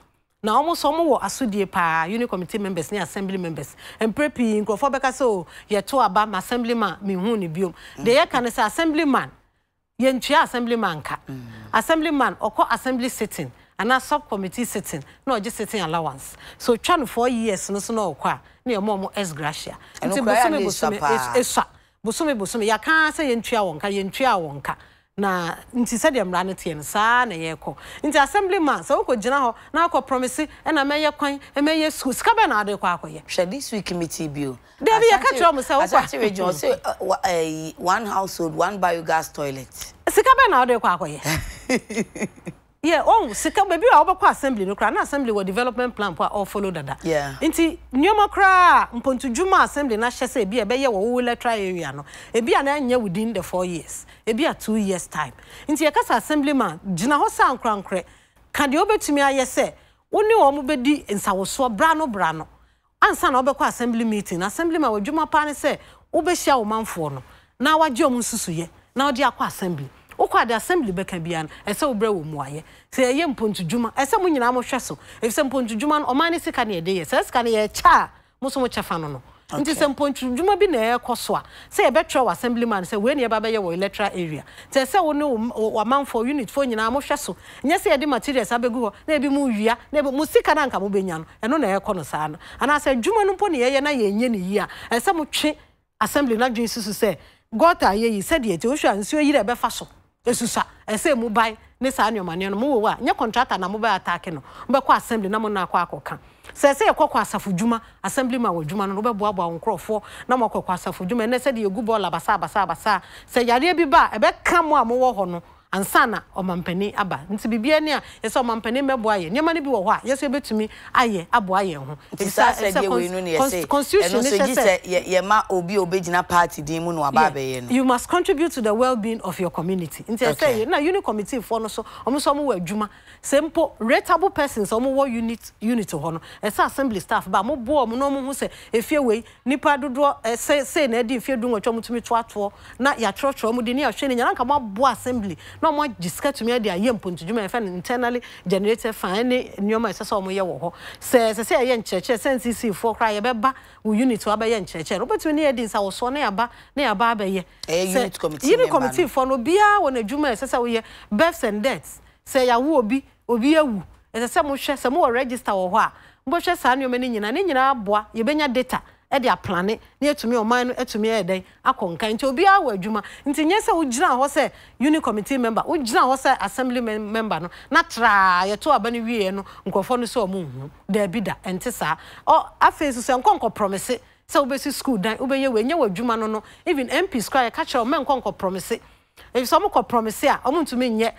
na almost wo asudie pa unit committee members ni assembly members emprepi nkrofo beka so ye to aba ma assemblyman me hu ni biom de ye kan say assemblyman ye ntwa assemblyman ka assemblyman okọ assembly sitting and a subcommittee sitting no just sitting allowance so twan 4 years no so no okọ na mo ex gratia nti bosume ya kan say ye ntwa wonka na nti se de mra ne tie no saa na ye kọ nti assemblyman so ko gina ho na akọ promise na meye kwan meye school ska be na ade kwa akoye hwe this week committee bio David ya ka tro mo se wo kwa region say one household one biogas toilet ska be na ade kwa akoye yeah sika be bi a obekọ assembly no kra na assembly wo development plan for all follow dada nti nyoma kra mpontudwuma assembly na hye se bi e be ye wo electoral area no e bi na anya within the 4 years e bi a 2 years time nti yakasa assemblyman gina ho san krankre ka de obetumi aye se woni wo mo bedi nsawoso bra no ansa na obekọ assembly meeting assemblyman wadwuma pa ne se Ubeshia omanfo no. Na waje omunsusuye. Na odi akwa assembly. Ukwa the assembly beka bia no. Ese obre wo muaye. Se ye mpontu djuma. Ese mu nyina mo hweso. Efise mpontu djuma no omani sika na ede ye. Se sika na ye cha. Muso mo chefa no no. Nti se mpontu djuma bi na ye koso a. Se ye betwa assemblyman se we na ye ba ye wo electoral area. Se se wo ne wo manfo unit fo nyina mo hweso. Nye se ye di materials abegu ho. Na ebi mu wia. Na ebi mu sika na nka mo benya no. Eno na ye kono sa no. Ana se djuma no mpo ne ye na ye nye ne yi a. Ese mo twe assembly na dwen susu se gota ye yi se de eti wo hwa nsuo yi de be fa so. Esusa ese mu bai ne sa anyomane no mo wo a nye contractor na mo ba attack no be kwa assembly na mo na kwa akoka se ye kwa asafo djuma assembly ma wo djuma no be boa nkrofo na mo kwa asafo djuma ne se de egu ball abasa se yare bi ba e be ka mo a mo wo ho no ansana omampani aba nti bibia ni a yese omampani meboa ye nyema ne bi wo ho a yese betumi aye aboa ye ho constitution ye ma obi obegina party din mu no aba be ye no you must contribute to the well-being of your community nti say na unit committee for no so omo wo adwuma sempo rateable persons omo wo unit ho no esa assembly staff ba mo bo omo no mo hu se efie wei nipa dodo say na edi efie du nwotwa mutumi to ato na ya trotro mo di ni ahwe ni nyanka mo bo assembly no mo discuss to me dey ayem pontu djuma e internally generated fine nyoma esese omo ye wo ho se ye ncheche NCCE for cry ye beba wo unit wa ba ye ncheche robert ni edi nsa wo so na yaba ba ye unit committee for no bia wo na djuma esese wo ye births and deaths se ya wo obi ewu esese mo hwe se mo register wo ho a mbo hwe sa nyoma ni nyina aboa ye benya data e dia plane na etumi oman no etumi eden akonka nti obi awo adwuma nti nyese wo gina ho se unit committee member wo gina ho se assembly member no na tra ye to aba ne wie no nkofo no se o mu hu da bida enti sa o afesu se nkonko promise se wo besi school dan wo beye we nya wadwuma no no even MP square ka kire o men nkonko promise if some ko promise a o mu ntumi nye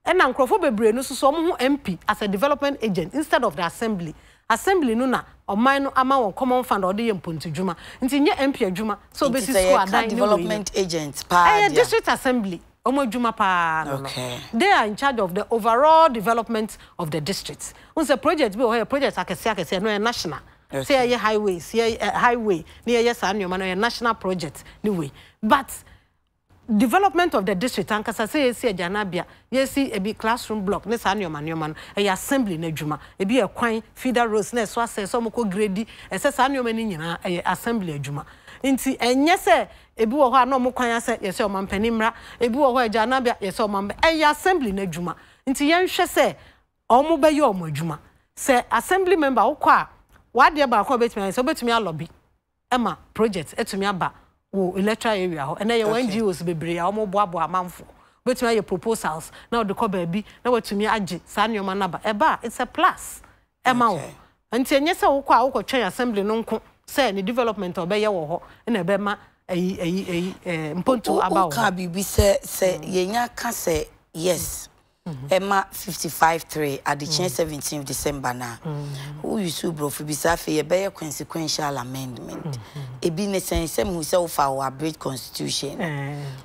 e na nkofo bebre no so o mu hu MP as a development agent instead of the assembly no na oman no ama won common fund or dey mpontu djuma nti nye MP adwuma so besi school dan development agent pa district assembly omo adwuma pa no they are in charge of the overall development of the district unse project bi o here project akese no national say ye highways ye highway ni ye sa nyoma no national project ni way but development of the district ankasa say yesi ajanabia yesi ebi classroom block ne sa nyoma no e assembly na dwuma ebi e kwan feeder roads na so asese so moko grade ese sa nyoma ni nyina e assembly adwuma nti enye se ebi wo ho a no mo kwan ase yesi omampani mra ebi wo ho ajanabia yesi omambe e assembly na dwuma nti yenhwe se omo be ye omo adwuma se assembly member wo kwa wade ba kwa betumi se obetumi alobi ema project etumi aba wo electoral area ho ena ye NGOs bebre ya omo boabo amanfo betumi ye proposals na o de ko ba bi na watumi age sa nyoma na ba eba it's a plus ema wo nti enye se wo kwa wo twetwe assembly no nko se ni development obeye wo ho na ebe ma mpontu aba wo ka bibi se yenya ka se yes Emma 55-3 at the 17th December na. Who you so bro for bisafe ye be consequential amendment. Ebi ne sense mu se ofa our break constitution.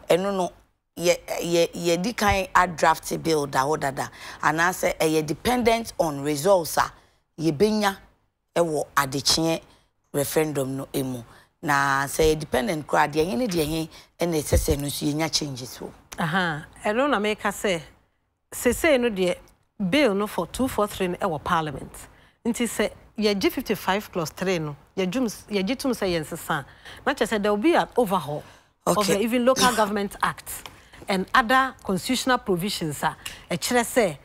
Eno no ye di kan a draft bill da odada and answer ye dependent on results ye benya ewo adechie referendum no emu. Na say dependent crowd ye ne de ye ene sese no so ye nya changes wo. Eno na make say say no de bill no for 243 no e parliament nti say ye G55+3 no ye gitum say yensesa na che say there will be an overhaul of the even local government act and other constitutional provisions e kire say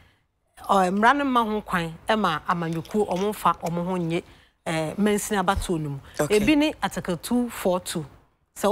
mra no ma ho kwan e ma amanyuku omfa ho nye mensini abato no ebi ni article 242 so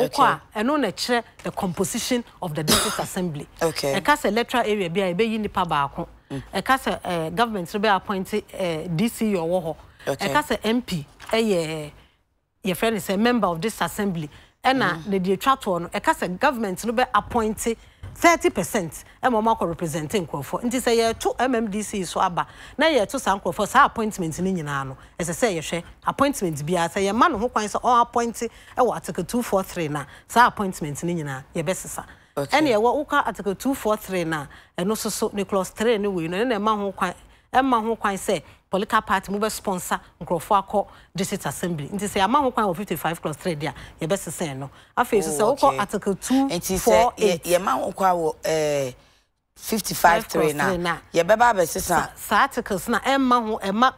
eno na kire the composition of the district assembly e ka say electoral area bia e be yi nipa baako e ka say government be appoint DC owo ho e ka say MP ye friend say member of this assembly e na the atwato no e ka say government no be appoint 30% e mo ma ko representing Nkrofo nti say ye to MMDC so aba na ye to san Nkrofo sa appointment ni nyina no e say ye hwe appointment bia say ye ma no ho kwan say on appoint e wo article 243 na sa appointment ni nyina ye besesa ene ye wo ka article 243 na eno so ne clause 3 ne we no na ma ho kwan say political party move sponsor nkrofo akọ district assembly nti say ama ho kwan of 55 clause 3 dia ye be sesen no afi so say wokọ article 2 nti say ye ma ho kwa wo 55 na ye be ba be sesen sa articles na emma ho emma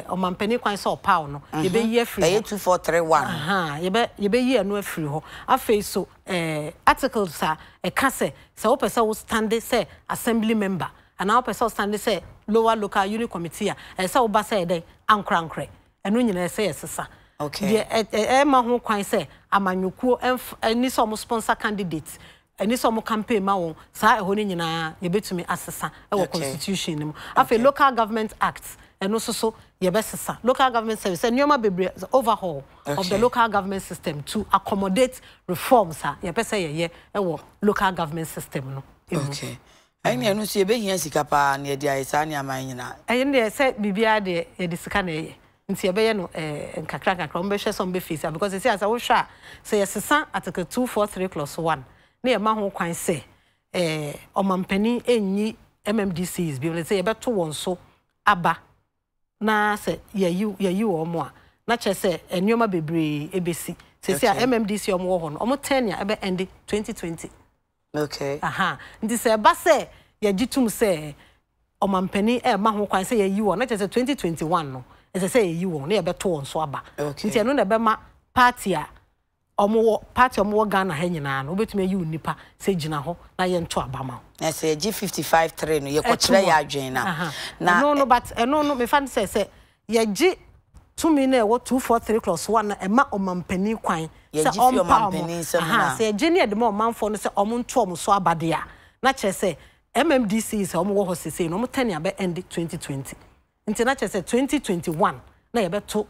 omampani kwan so paw no ye be yi afiri 2431 ye be yi anu afiri ho afi so articles a ka say wo pese wo stand say assembly member and our person stand say lower local unit committee a say oba say dey ankrankre eno nyina say yesesa okay ma ho kwan say amanyukuo any some sponsor candidates any some campaign ma won sa eho ni nyina ye betumi asesa e wo constitution nim afa local government act eno so ye besesa local government service nyoma bebre overhaul of the local government system to accommodate reforms ye pese ye e wo local government system no okay Any anu si ebe hia sika pa na dia isa ni aman nyina. Ne se bibia de de sika na ye. Nti ebe ye no nkakra mbe hwe so mbe face because say as wo hwa say yesesa article 243 clause 1. Na ye ma ho kwan say omampani enyi MMDCs bi le say ye beto won so aba na say ye wo mo a na che say enyoma bebre ebesi. Say MMDC omo wo ho no omo 10 ya ebe end 2020. Okay. Nti se ba se ye gitum se omampani ma ho kwan se ye yi wo na che 2021 no e se ye yi wo na ye beto won so aba nti eno na be ma party a omo Ghana ha nyina no obetumi yi unipa se gina ho na ye nto aba ma na se ye gi 55 no ye kwotire ya adwen na no but eno no me fan se ye gi to me na what 243 clause 1 na ema omampani kwan se omampani se na se gene de mo manfo no se omonto omo so abade a na che se MMDC se omo wo ho sese no omo tani abe end 2020 nti na che se 2021 na ye beto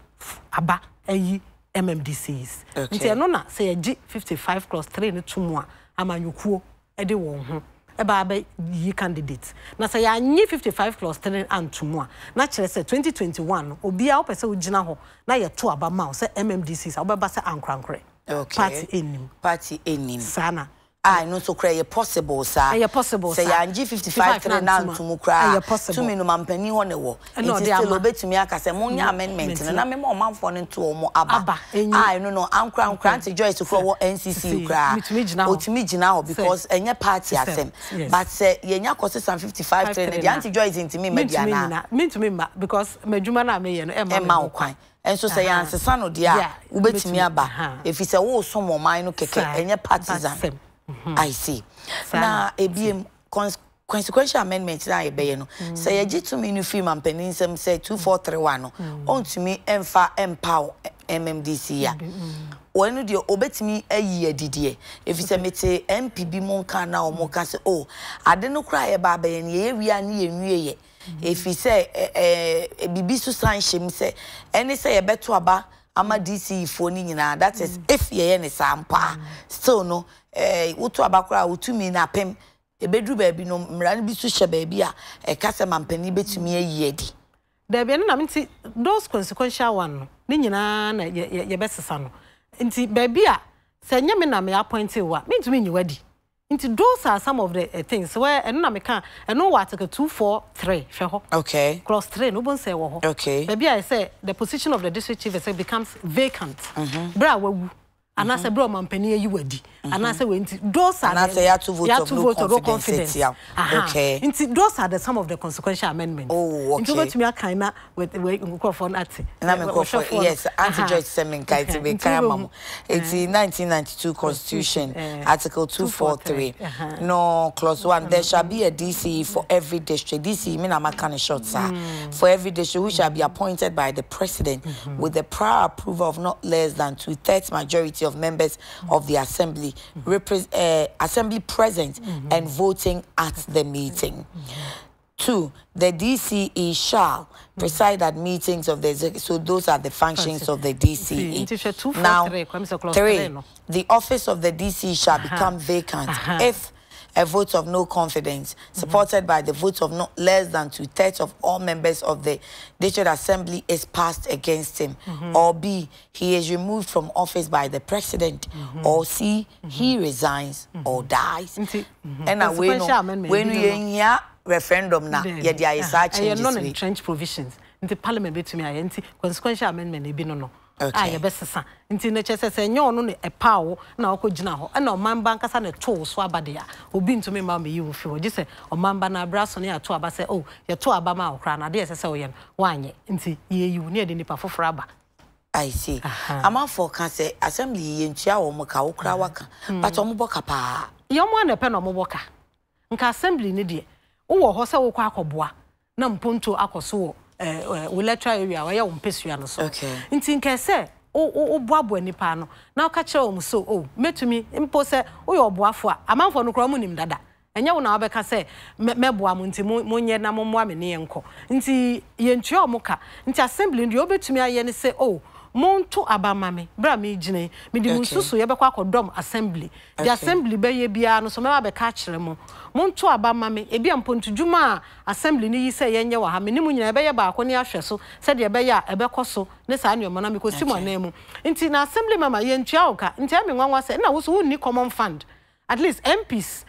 aba ayi MMDCs nti eno na se ye gi 55 clause 3 ne tumu a amanyukuo e de won ho eba yi candidate na say ya nyi 55 clause 3 antumu a na kire say 2021 obi a opese ugina ho na ye to aba ma say MMDC sa obeba say ankrankre party enim sana no so cry ye possible sir say ya nyi 55 3 na antumu kra to me no mampani ho ne wo nti still obetumi aka say monya amendment na me mo manfo no nto omo aba no ankrankra anti Joyce for wo NCCE kra otumi gina ho because enye party asem but say ye nya cost 55 3 na anti Joyce ntimi mediana me because madwuma na me ye no emma kwan enso say yansesa no dia ubetumi aba if say wo so mo man no keke enye partisan I see. Na ebiem consequential amendment na ebeye no. Say ye gitumi no free man peninsem say 2431 no. Ontumi emfa empower MMDC ya. Wonu de obetumi ayi adidie. If say mete MPB monka na o monka say oh ade no kra ye ba abaye ne ye wia ne ye nwie ye. If say bibi su sanhye say any say ye beto aba ama DC fo ni nyina that is if ye ne sampa still no woto abakora wotumi na pem ebedru ba bi no mrane bi su hye ba bi a kase mampani betumi ayi adi da bi na menti those consequential one no ni nyina na ye besesa no nti ba bi a se nyame na me appoint wa mentumi nyi wadi nti those are some of the things where eno na me kan eno wa article 243 hwe ho okay clause 3 no bon say wo ho okay ba bi I say the position of the district chief becomes vacant bra wawu and I say bro mampani yi wadi and I say we those are and I say you have to vote of no confidence okay those are the some of the consequential amendments okay into me kind with microphone ati na microphone yes anti Joyce semen kai to be kama it's 1992 constitution article 243 no clause 1 there shall be a DCE for every district DCE mean am kind of short sir for every district which shall be appointed by the president with the prior approval of not less than 2/3 majority of members of the assembly assembly present and voting at the meeting. 2, the DCE shall preside at meetings of the executive. So those are the functions of the DCE. Now, 3, the office of the DCE shall become vacant if a vote of no confidence, supported by the vote of not less than 2/3 of all members of the district assembly, is passed against him, or B, he is removed from office by the president, or C, he resigns or dies. And when you referendum na ye dia is changes non-entrenched provisions. nti parliament betumi aye nti consequential amendment e bi no aye besesa nti ne chese se nye ono ne epawo na okogina ho na omamba nkasa ne to so abade ya obi ntumi ma me yi wo fi ho gise omamba na braso ne ato aba se oh ye to aba ma okra na de se oye wanye nti ye yi wo ne de nipa foforo aba. I see. Amanfo kan say assembly ye ntua wo mka wo kra waka but omo boka pa ye mo na pe na omo boka nka assembly ne de wo ho se wo kwa akoboa na mponto akoso wo electoral area wa ye wo mpesua no so nti nka se o boabo nipa no na o ka kire wo so o metumi mpo se wo ye oboafo a amanfo no kra mu nim dada enye wo na obeka se meboa mu nti monye na mommoa me ne yenko nti ye ntua omoka nti assembly ndi obetumi aye ne se o monto abamame bra me gine me di mususu ye bekwa akodom assembly the assembly be ye bia no so me ba be ka kire mo monto abamame e bia mpontu djuma assembly ni yi se yenye wa ha me ni mu nyina be ye ba ko ne ahwe so se de be ya e be koso ne sa anyo na me ko simo na mu nti na assembly mama ye ntua oka nti me nwanwa se na wo so wonni common fund at least MPs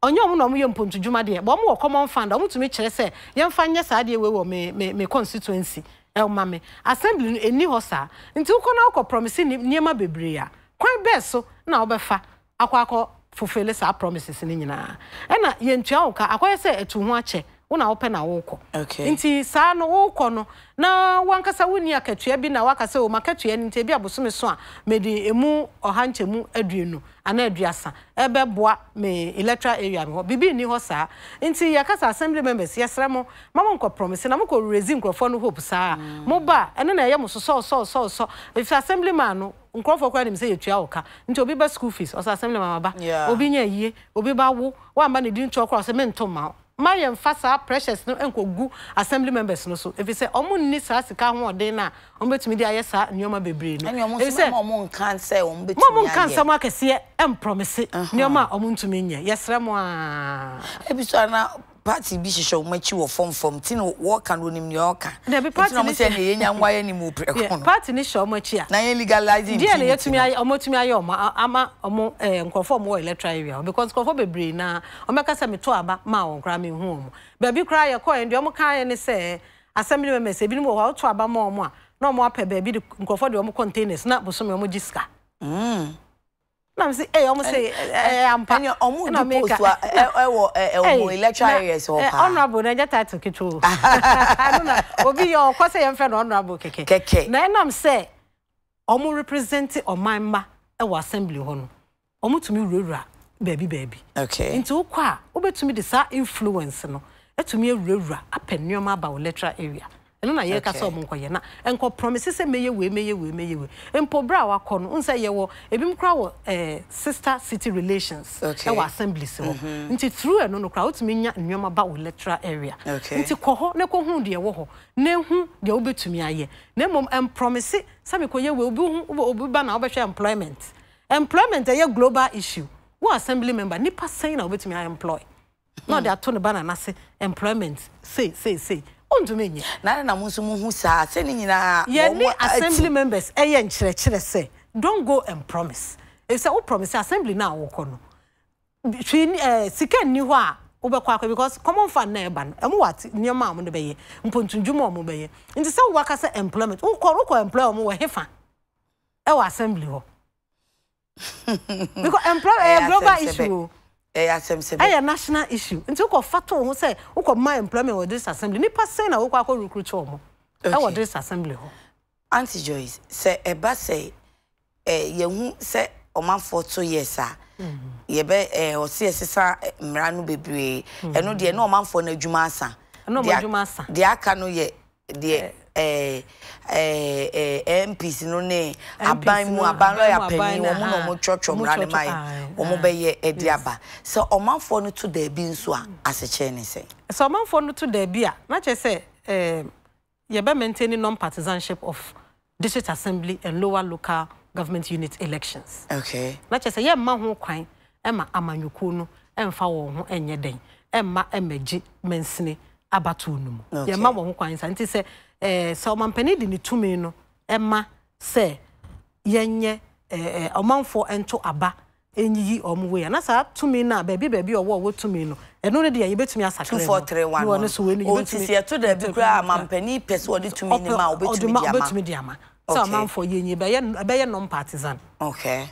onye omu na omu ye mpontu djuma de bo omu wo common fund omu tumi kire se ye mfa nye sa de we wo me constituency mame assembly eni ho sa nti uko na uko promise niema bebre ya kwan be so na obefa akwa fulfill sa promises ni nyina na ye ntua uka akwa se etu ho ache una ope na uko nti sa no uko no na wankasa woni akatua bi na wakasa o makatua nti bi abosome so a medi emu ohanchemu aduenu ana aduasa ebe boa me electoral area me bibi ni ho sa nti yakasa assembly members yesremo mama nko promise na mko raise nkrofo no hope sa mo ba ene na ye mo so if assembly man no nkrofo kwa nim say yetua oka nti obi ba school fees o assembly man ba obi nya yie obi ba wo wa mba ne di nto okra se mento ma my emphasize precious no enkogu assembly members no so if you say omo ni sa sika ho ode na omo betumi dia yesa nyoma bebre no if say omo nkan say omo betumi omo nkan sam akese promise nyoma omo ntumi nye yesre mo a ebiso na party bi hihye omachi wo form tin wo kan wo nim ne oka na be party no say ne yenya nwa ye ni mu preko no party ni hye omachi a na ye legalizing dia na yetumi omo tumi aye ama omo nkofo mo electoral area because nkofo bebre na omeka say me to aba ma won kra me hu omo ba bi kra ye ko ndi omo kan ye ne say assembly members e bi no wo to aba ma omo a na omo apɛ ba bi nkofo de omo containers na boso me omo giska na me say omo say ampa omo di post wa omo electoral areas ho pa honorable na ja title kitwo I don't know obi yo ko say yem friend honorable keke na enam say omo represent omanma e assembly ho no omo tumi rurawura baby nti ukwa obetumi de sa influence no etumi rurawura apennioma aba electoral area eno na ye ka so omo nkoye na enko promise say meye we empo bra wa ko no unsa ye wo ebi mkra wo sister city relations e wa assembly se wo nti through eno no kra otumi nya nneoma ba electoral area nti ko ho ne ko hu de wo ho ne hu de obetumi aye na mom promise say me ko ye we obi ba na obehwe employment a global issue wo assembly member nipa say na obetumi employ no they are to ne ba na say employment say ondumenye na munso hu sa se ni nyina ye ni assembly members eye nkyerɛkyerɛ say don't go and promise if say we promise assembly na wo kono sika ni ho a wo bekwa because common fund na eba no emu wat nyema am no beye mpontunjuma am beye nti say wo aka say employment wo ko employ am wo hefa e wo assembly ho because employ global issue a national issue nti uko fato ho say uko my employment with this assembly nipa say na uko akọ recruit omo e wo this assembly ho Auntie Joyce say eba say ye hu say omanfo 2 years a ye be o se sesa mra no bebre eno de na omanfo na adwuma asa no adwuma asa de aka no ye de MPs no ne aban lawyer penny wo mo no mo twotwo mra ne mai wo mo be ye ediaba so omanfo no to da bi nso a aseche ne say so omanfo no to da bi a na che say ye be maintaining non-partisanship of district assembly and lower local government unit elections na che say ye ma ho kwan e ma amanyuku no emfa wo ho enye den emma emagi mensene abato no mu ye ma wo ho kwan sa nti say so mampani di ni tumi no emma say yenye omanfo ento aba enyi omwe na sa tumi na baby owo tumi no eno ne de ye betumi asakre 2431 o ti se to da bi kra amampani pese o de tumi ni ma obetumi di ama so amanfo ye nyi be ye non partisan okay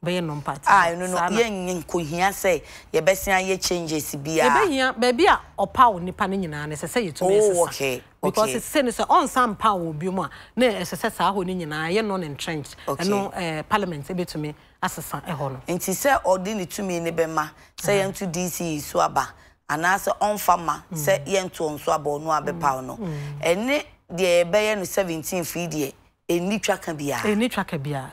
be ye non partisan no ye nko hia say ye besia ye changes bia ye be hia baby a opa wo nipa ne nyina na se ye tumi esesa okay because it's saying say on some power bi mu a na esesa sa ho ni nyina ye non entrenched eno parliament ebetumi asesa ho no enti se odi ni tumi ni be ma se ye ntu DC so aba ana se on fama se ye ntu on so aba onu abepa no ene de be ye no 17 free de eni twaka bia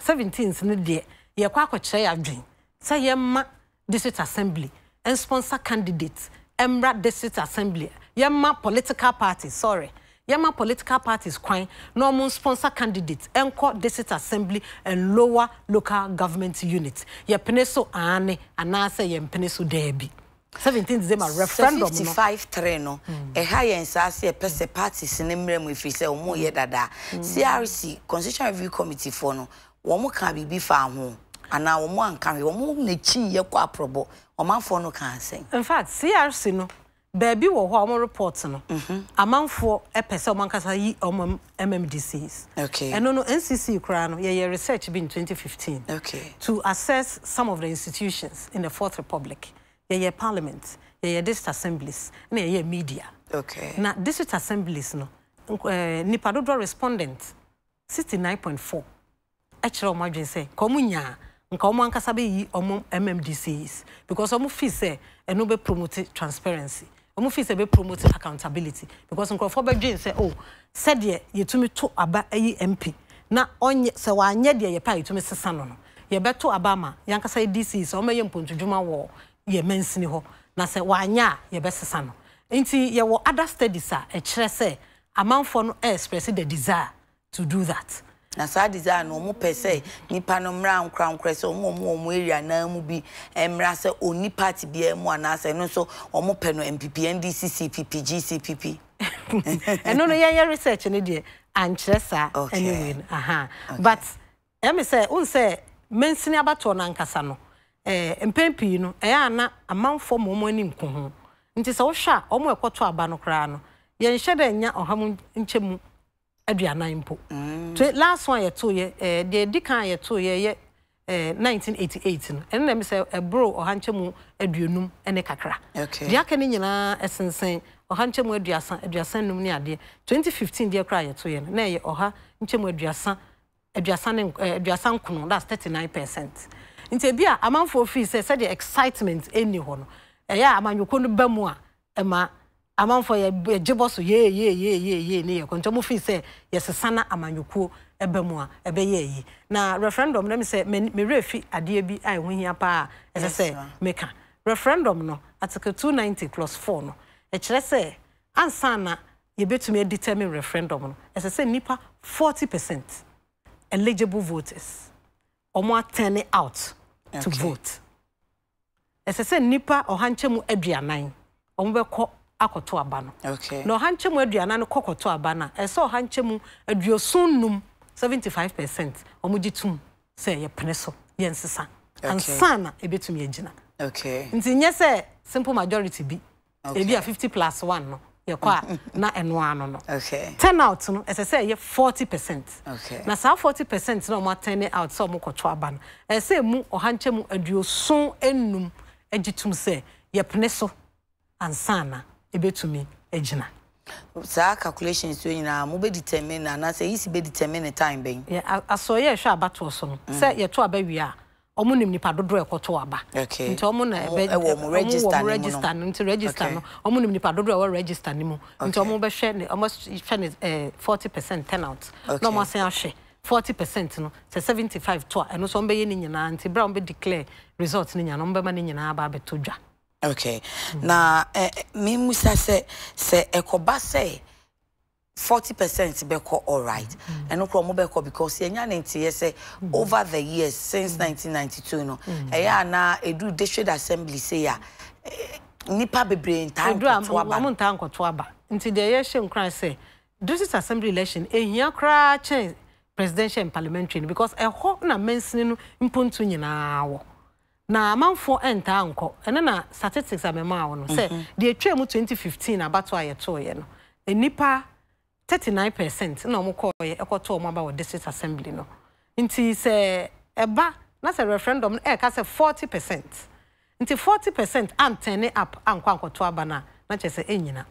17th ne de ye kwa akokire ya dwen se ye ma district assembly and sponsor candidates emra district assembly ye ma political parties Yama political parties kwan no mun sponsor candidates enko district assembly and lower local government units. Ye peneso ane anase ye peneso debi. 17th December referendum 55-3 no. Ha ye nsase pese parties ne mremu ifiri se omo ye dada. CRC Constitutional Review Committee for no. Womo kan bibi fa ho. Ana womo ankan womo na chi ye kwa aprobo. Omanfo no kan sen. In fact, CRC no baby wo ho am report no amanfo epese omankasa yi MMDCs okay and no NCCE kra no ye research in 2015 okay to assess some of the institutions in the Fourth Republic ye parliament ye district assemblies na ye media okay na district assemblies no nipa dodo respondent 69.4 actually omadwen say komunya nka omo ankasa be yi omo MMDCs because omo feel say eno be promote transparency omo feel say be promote accountability because nkrofo be dwen say oh said ye yetumi to aba ayi MP na onye se wa anye de ye pa yetumi sesa no ye beto aba ma yankasa DCs omo ye mpontudwuma wo ye mensini ho na se wa anya ye be sesa no nti ye wo other studies a e kire say amanfo no express the desire to do that. Na sa desire no mo pese nipa no mra nkra se omo area na mu bi emra se oni party bia mu anase no so omo pe no MPP NDC CPP GCPP no ye research ni de ankyere sa anyway but em say un say mensini abato na nkasa no mpempi no ana amanfo mo ani nko ho nti se wo hwa omo ekoto aba no kra no ye nhye da nya oham nchemu aduanan mpo last one ye to ye de dikan ye to ye 1988 no ene na say ebro ohanchemu aduonum ene kakra de aka ni nyina esensen ohanchemu aduasan num ni ade 2015 de kra ye to ye na ye ohanchemu aduasan kunu that's 39%. Nti bia amanfo fi say the excitement eni ho no ya amanyoko no bamu a ema amanfo ye jeboso ye ne ye konto mo fi say yesesana amanyoko ebamu a ebe ye na referendum na me say me refi ade bi ai ho hia pa ese say meka referendum no article 290+4 no e kire say ansa na ye betumi determine referendum no ese say nipa 40% eligible voters omo turn out to vote ese say nipa ohanchemu aduanan omo beko akoto aba no okay no hanchemu aduana no kokoto aba na eso hanchemu aduosunnum 75% omugitum say ye peneso ye nsesa ansana ebetumi agina okay nti nye say simple majority bi ebi a 50+1 no ye kwa na eno ano no okay turn out no ese say ye 40% okay na sa 40% no mo turn out so mo koto aba no ese mu ohanchemu aduosun ennum agitum say ye peneso ansana ebetumi agina sa calculations so nyina mo be determine na say isi be determine time ben aso ye hwa abato so no say ye to aba wi a omo nim nipa dodo ekoto aba okay nti omo na ebe omo register no nti register no omo nim nipa dodo e register ni mu nti omo be hwe ne omo hwe ne 40% turnout no mo say ahwe 40% no say 75 to eno so omo be ye ni nyina nti bra omo be declare results ni nyina omo be ma ni nyina aba betodwa. Okay. Na me musa se ekoba say 40% beko all right. And no kromo beko because yenya ntie say over the years since 1992 no. Eya na edu district assembly say ya nipa bebre ntan to aba. Mo ntan koto aba. Nti de ye hye nkran say district assembly election ehia kra change presidential and parliamentary because ho na mensini no mpontu nyina wo. na amanfo enta anko ene na statistics amema wono say the etwa mu 2015 abato ayeto ye no enipa 39% na omko ye ekoto omo aba wo district assembly no nti se eba na se referendum e ka se 40% nti 40% antene up anko aba na chese enyina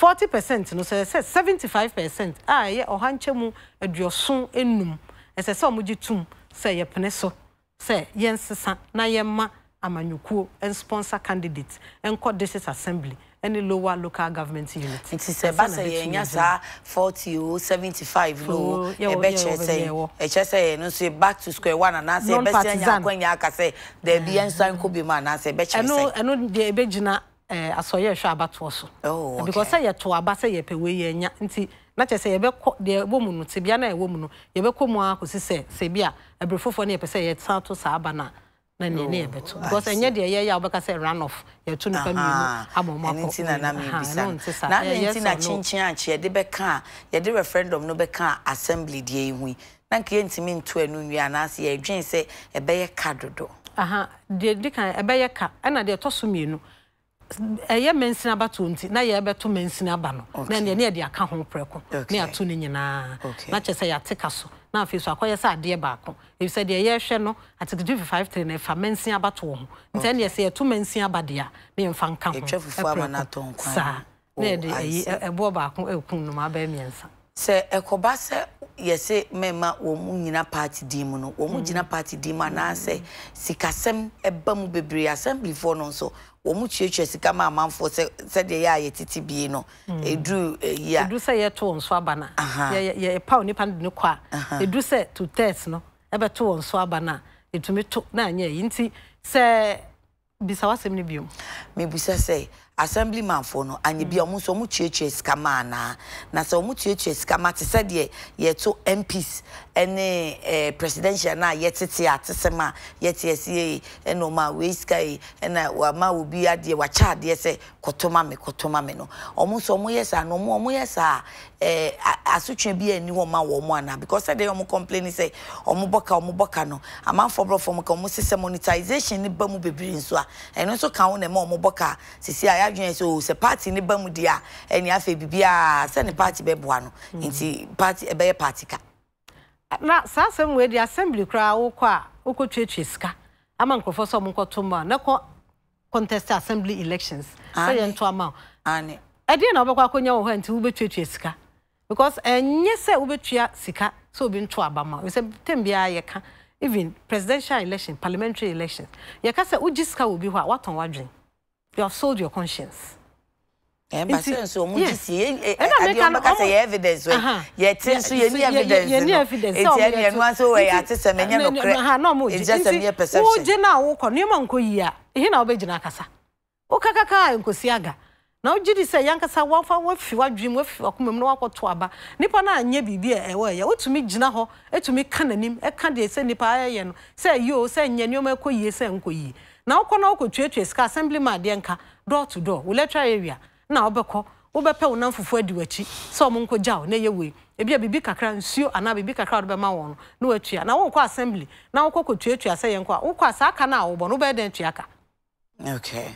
40% no se 75% ye ohanchemu aduoson enum ese se omugi tum se ye pene so se yensesa na yemma amanyukuo and sponsor candidates and court district assembly any lower local government unit. It is a basa yenya sa 40 or 75 low e be say no say back to square one and say be say nya kwanya aka say there be ensan ko bi ma na say be say eno de be gina asoye hwa abato so. Oh, okay. Because say ye to aba say ye pewe ye nya nti na che say ye be de wo mu no tibia na ye wo mu no ye be komu akosi se bia ebrefofo na ye pese ye san to sa aba na ne ye beto because enye de ye ya obeka say run off ye to nipa mienu amoma ko nti na me bisa na nti na chinchin anche ye de beka ye de referendum no beka assembly de ehu na nke ntimi nto anu nwi anase ye dwen say e be ye ka dodo de kan e be ye ka na de to so mienu eye mensina bato nti na ye beto mensina ba no na ne de aka ho preko na ato ne nyina na chese ya teka so na afi so akoye sa ade ba ko e se de ye hwe no article 253 na fa mensina bato ho nti ne se yeto mensina ba de a na mfa nka ho etwefufu ama na to nkwan sa na de ebo ba ko ekun no ma ba miensa se ekoba se yese mema wo mu nyina party di mu no wo mu nyina party di ma na se sikasem eba mu bebre assembly for no so wo mu chiechwe sika ma amanfo se de ya yetiti bi no edu ya edu se ye to nso aba na ye pa oni pan ne kwa edu se to test no ebe to nso aba na etumi to na anya yi nti se bisa wasem ne biom me bisa se assemblyman for no anye bia omo so mu chiechwe sika ma na se omu chiechwe sika ma te se de ye to MPs ene presidential na yetete atesema yetese eno ma we sky ena wa ma obi ade wa cha ade se kotoma me no omo so omo yesa no omo yesa asutwe bi ani wo ma wo mo ana because they omo complain say omo boka no amanfo bro from ka omo system monetization ni ba mu bebiri nso a eno so kan wo na ma omo boka sisi ayadwen so se party ni ba mu dia eni afa bibia se ne party be boa no nti party e be party ka na sasem we di assembly kra wo kwa twetwe sika ama nkrofo so mo nkoto ma na contest assembly elections say ento ama ani ade na obekwa akonya wo ha nti wo betwetwe sika because enye se wo betwea sika so obi nto abama we say tembia ye ka even presidential election parliamentary elections ye ka se uji sika wo bi ho a waton wadwen you have sold your conscience. But so much evidence evidence it's just a mere perception. Now Judy say yankasa wafa wafi wadwim wafi akomam no wakoto aba nipa na anya bibia ewe ya otumi gina ho etumi kananim eka de se nipa aye no say yo say nya nioma ekoyie say nkoyie na wokona wokotwetwe ska assemblyman de nka door to door we electoral area na obekọ obepe wo namfufu adi wachi so mo nkojaw na yewe ebia bibi kakra nsuo ana bibi kakra do be ma won na watua na wokọ assembly na wokotwetwe say yenko a wokọ asaka na wo bo no be den tuaka. Okay.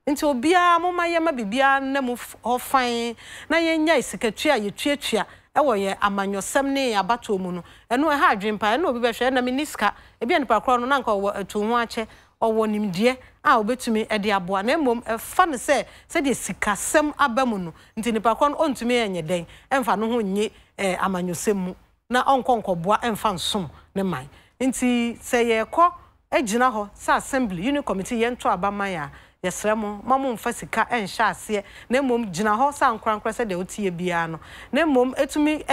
Nti obia moma yema bibia na mu ofan na yenya isikatua yetuatua ewo ye amanyosem ne abato mu no eno ha adwempa na obi behwe na miniska ebia nipa kro no na nka otu ho ache owo nimdie a obetumi ede aboa na mom efa ne se de sikasem abamu no nti nipa kro no ontumi enye den emfa no ho nyi amanyosem mu na onkonkoboa emfa nsom ne man nti se ye kọ ejina ho sa assembly unit committee yento abama ya yesremo mamu mfasika enhya ase na mom gina ho sa nkrankra se de otie bia no na mom etumi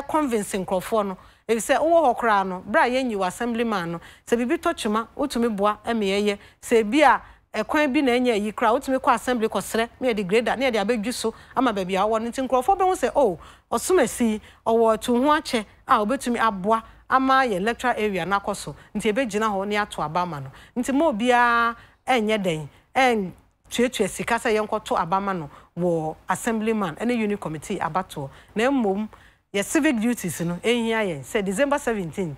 convince nkrofo no e se wo hokra no bra yenyi wa assemblyman no se bibi tochuma otumi boa emeyeye se bia ekwan bi na enya yi kra otumi kwa assembly kosre na de grader na de abedwu so ama ba bia wo no nti nkrofo be hu se osumasi owo tu ho ache a obetumi aboa ama ye electoral area na koso nti ebegina ho ne ato abama no nti mo bia enye den en twetwe sika se yenkoto abama no wo assemblyman ene unit committee abato na mmom ye civic duties no ehia ye say December 17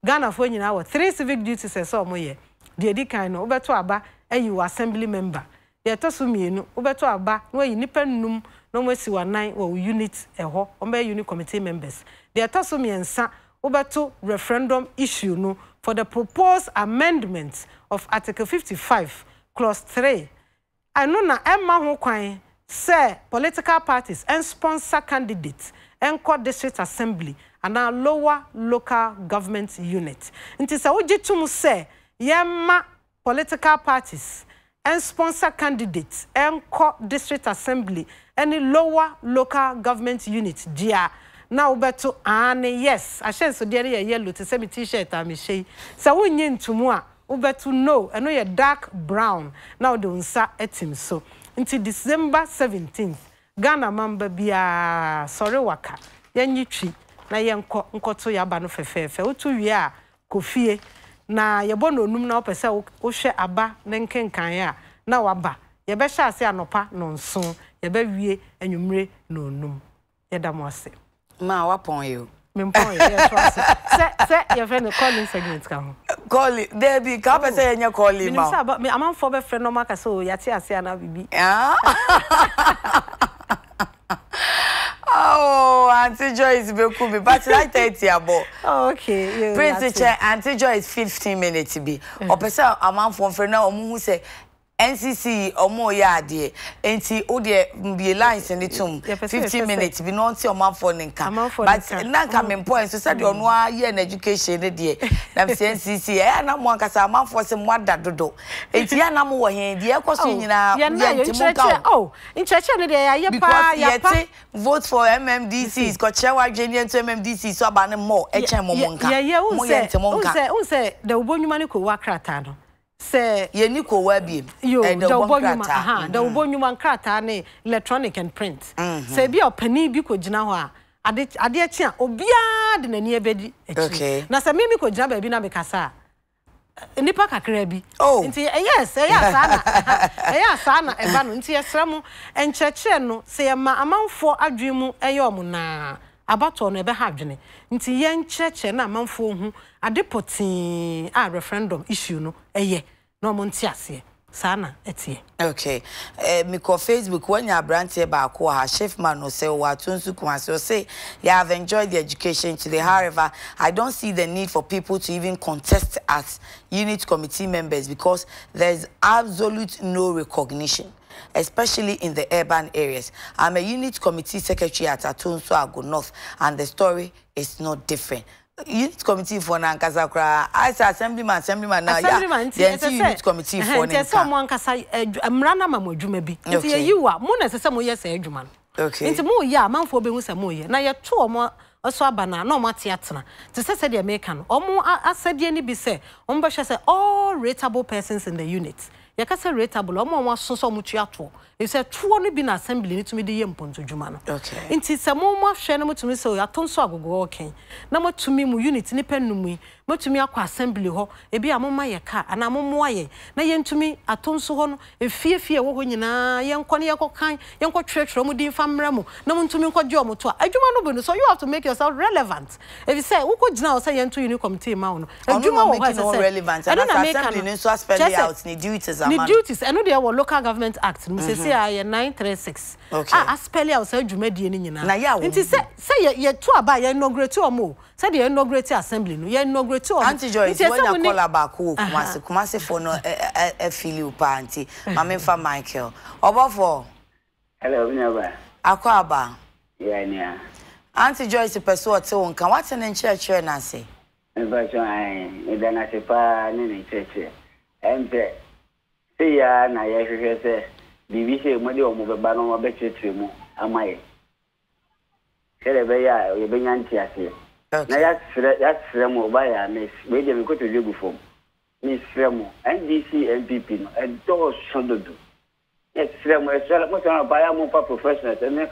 Ghana fo nyina wo 3 civic duties so mo ye de edi kan no obeto aba ayi assembly member de to so mienu obeto aba no ayi nipa num no mwesi wa 9 wo unit eho ombe unit committee members de to so miensa obeto referendum issue no for the proposed amendment of Article 55 clause 3 ano na emma ho kwan say political parties and sponsor candidates and court district assembly and our lower local government unit. Nti sa ojitum say yemma political parties and sponsor candidates and court district assembly any lower local government unit dia na ubeto ane yes ashen so there ye yellow to say me t-shirt am shey sa wonye ntumu a ubeto no eno ye dark brown na de unsa etim so until December 17th Ghana mamba bia sorry waka yanyitwi na yenko nkoto yaba no fefefe otu wie a kofie na yebo no num na opese wo hwe aba ne nkenkan a na waba yebe hye ase anopa no nso yebe wie anwumre no num yedam ase ma wapon you Mpu yes was se your friend calling segment ka ho call it there be ka pese yenya call him ma me amanfo be friend no maka so yate ase ana bibi oh Auntie Joyce be cool be but like 30 abo okay Prince Chair Auntie Joyce 15 minutes be opese amanfo friend na omu hu say NCCE omo ya ade enti o de be lines in the tum 15 minutes be no nti omanfo nka but nanka me point so said ono a ye na education de de na NCCE e na mo nkasa amanfo se mo ada dodo enti ya na mo wo hen de e koso nyina ye ntimo ka oh ncheche ne de ya pa ya pa vote for MMDCs ko chewa dwene nto MMDC so aba ne mo e chen mo nka mo ye ntimo nka unse de ubonyuma ne ko wakrata no se ye ni ko wa biem da ubonyuma nkrata ne electronic and print se bia opani bi ko gina ho a ade achi a obia de nani ebedi achi na se mimi ko gina ba bi na me kasa nipa kakra bi nti yes sana eba no nti yesremu encheche no se ye ma amanfo adwemu eyom na abato no ebe ha adwene nti ye ncheche na amanfo hu ade potin a referendum issue no eye no mo nti ase sana etie okay me ko Facebook when ya branch ba ko ha chef man no say wa tunsu kwase say you have enjoyed the education today. However, I don't see the need for people to even contest as unit committee members because there's absolute no recognition, especially in the urban areas. I'm a unit committee secretary at Atunso Ago North, and the story is not different. Unit committee for Nankasa Kra, I say assemblyman now, yeah, unit committee for Nankasa. Someone Kasa, Mrana Mamojuma be. You are Mona, some years, Edgeman. Okay. Into more, yeah, man for being some more. Now you're 2 or more. Also abana no matiatna to say the American omo said ye ni be say ombasha say all rateable persons in the unit yakase rateable omo so mutuato e say tuo no bi na assembly ni tumi de ye mponto dwuma no okay nti se mo hwe no mutumi say atonso agogo oken na motumi mu unit ni pennum yi motumi akwa assembly ho e bi amoma ye ka ana momo aye na ye ntumi atonso ho no efiefie wo ho nyina ye nkɔ ne ye kɔkan ye nkɔ twetwere mu din famra mu na motumi nkɔ gye omoto adwuma no be no so you have to make yourself relevant if you say wo ko gina wo say ye nto unit committee ma wo no adwuma wo ho say relevant and assembly ni so spell out ni duties ni duties eno de wo local government act no say say 936 okay spell out say adwuma die ni nyina na ya wo nti say ye to aba ye inaugurate omo say the inaugurate assembly no ye inaugurate omo Auntie Joyce when you call about kumase for no feel you party mama fa Michael obofo hello nyaba akwaba yeah nia Auntie Joyce person what won kan what in church na say but I dana se pa ni church empe say ya na ye hwehwe se bibi se mo de omo beba no mo be chetre mu amaye kele be ya ye be nyanti ase na ya sire mo ba ya miss we de me ko to jogu fom miss fremo NDC MPP no e do sododo yes fremo e sala mo tana ba ya mo pa professional and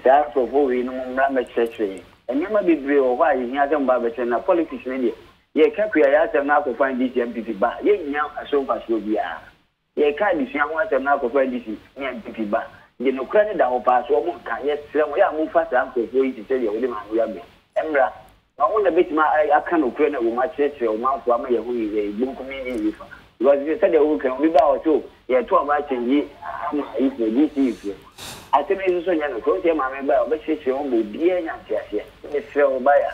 say for we no mra me chetre and ma bibre o wa yi hia dem ba be na politics ne de ye ka kuya ya tem na ko find DC MPP ba ye nya aso pa so bia ye ka di sia ho tem na ko find DC MPP ba ye no kra ne da ho pa so mo ka ye fremo ya mo fa sa ko yi ti se de o de ma no ya be emra na wona betima aka no kura na wo ma cheche o ma fo ama ye hu yi bu nkumi ni fa because you said the who can be about too. Yeah, 2 about change if you I think it's so young. Go to my member, but she's your own baby and it's so buyer.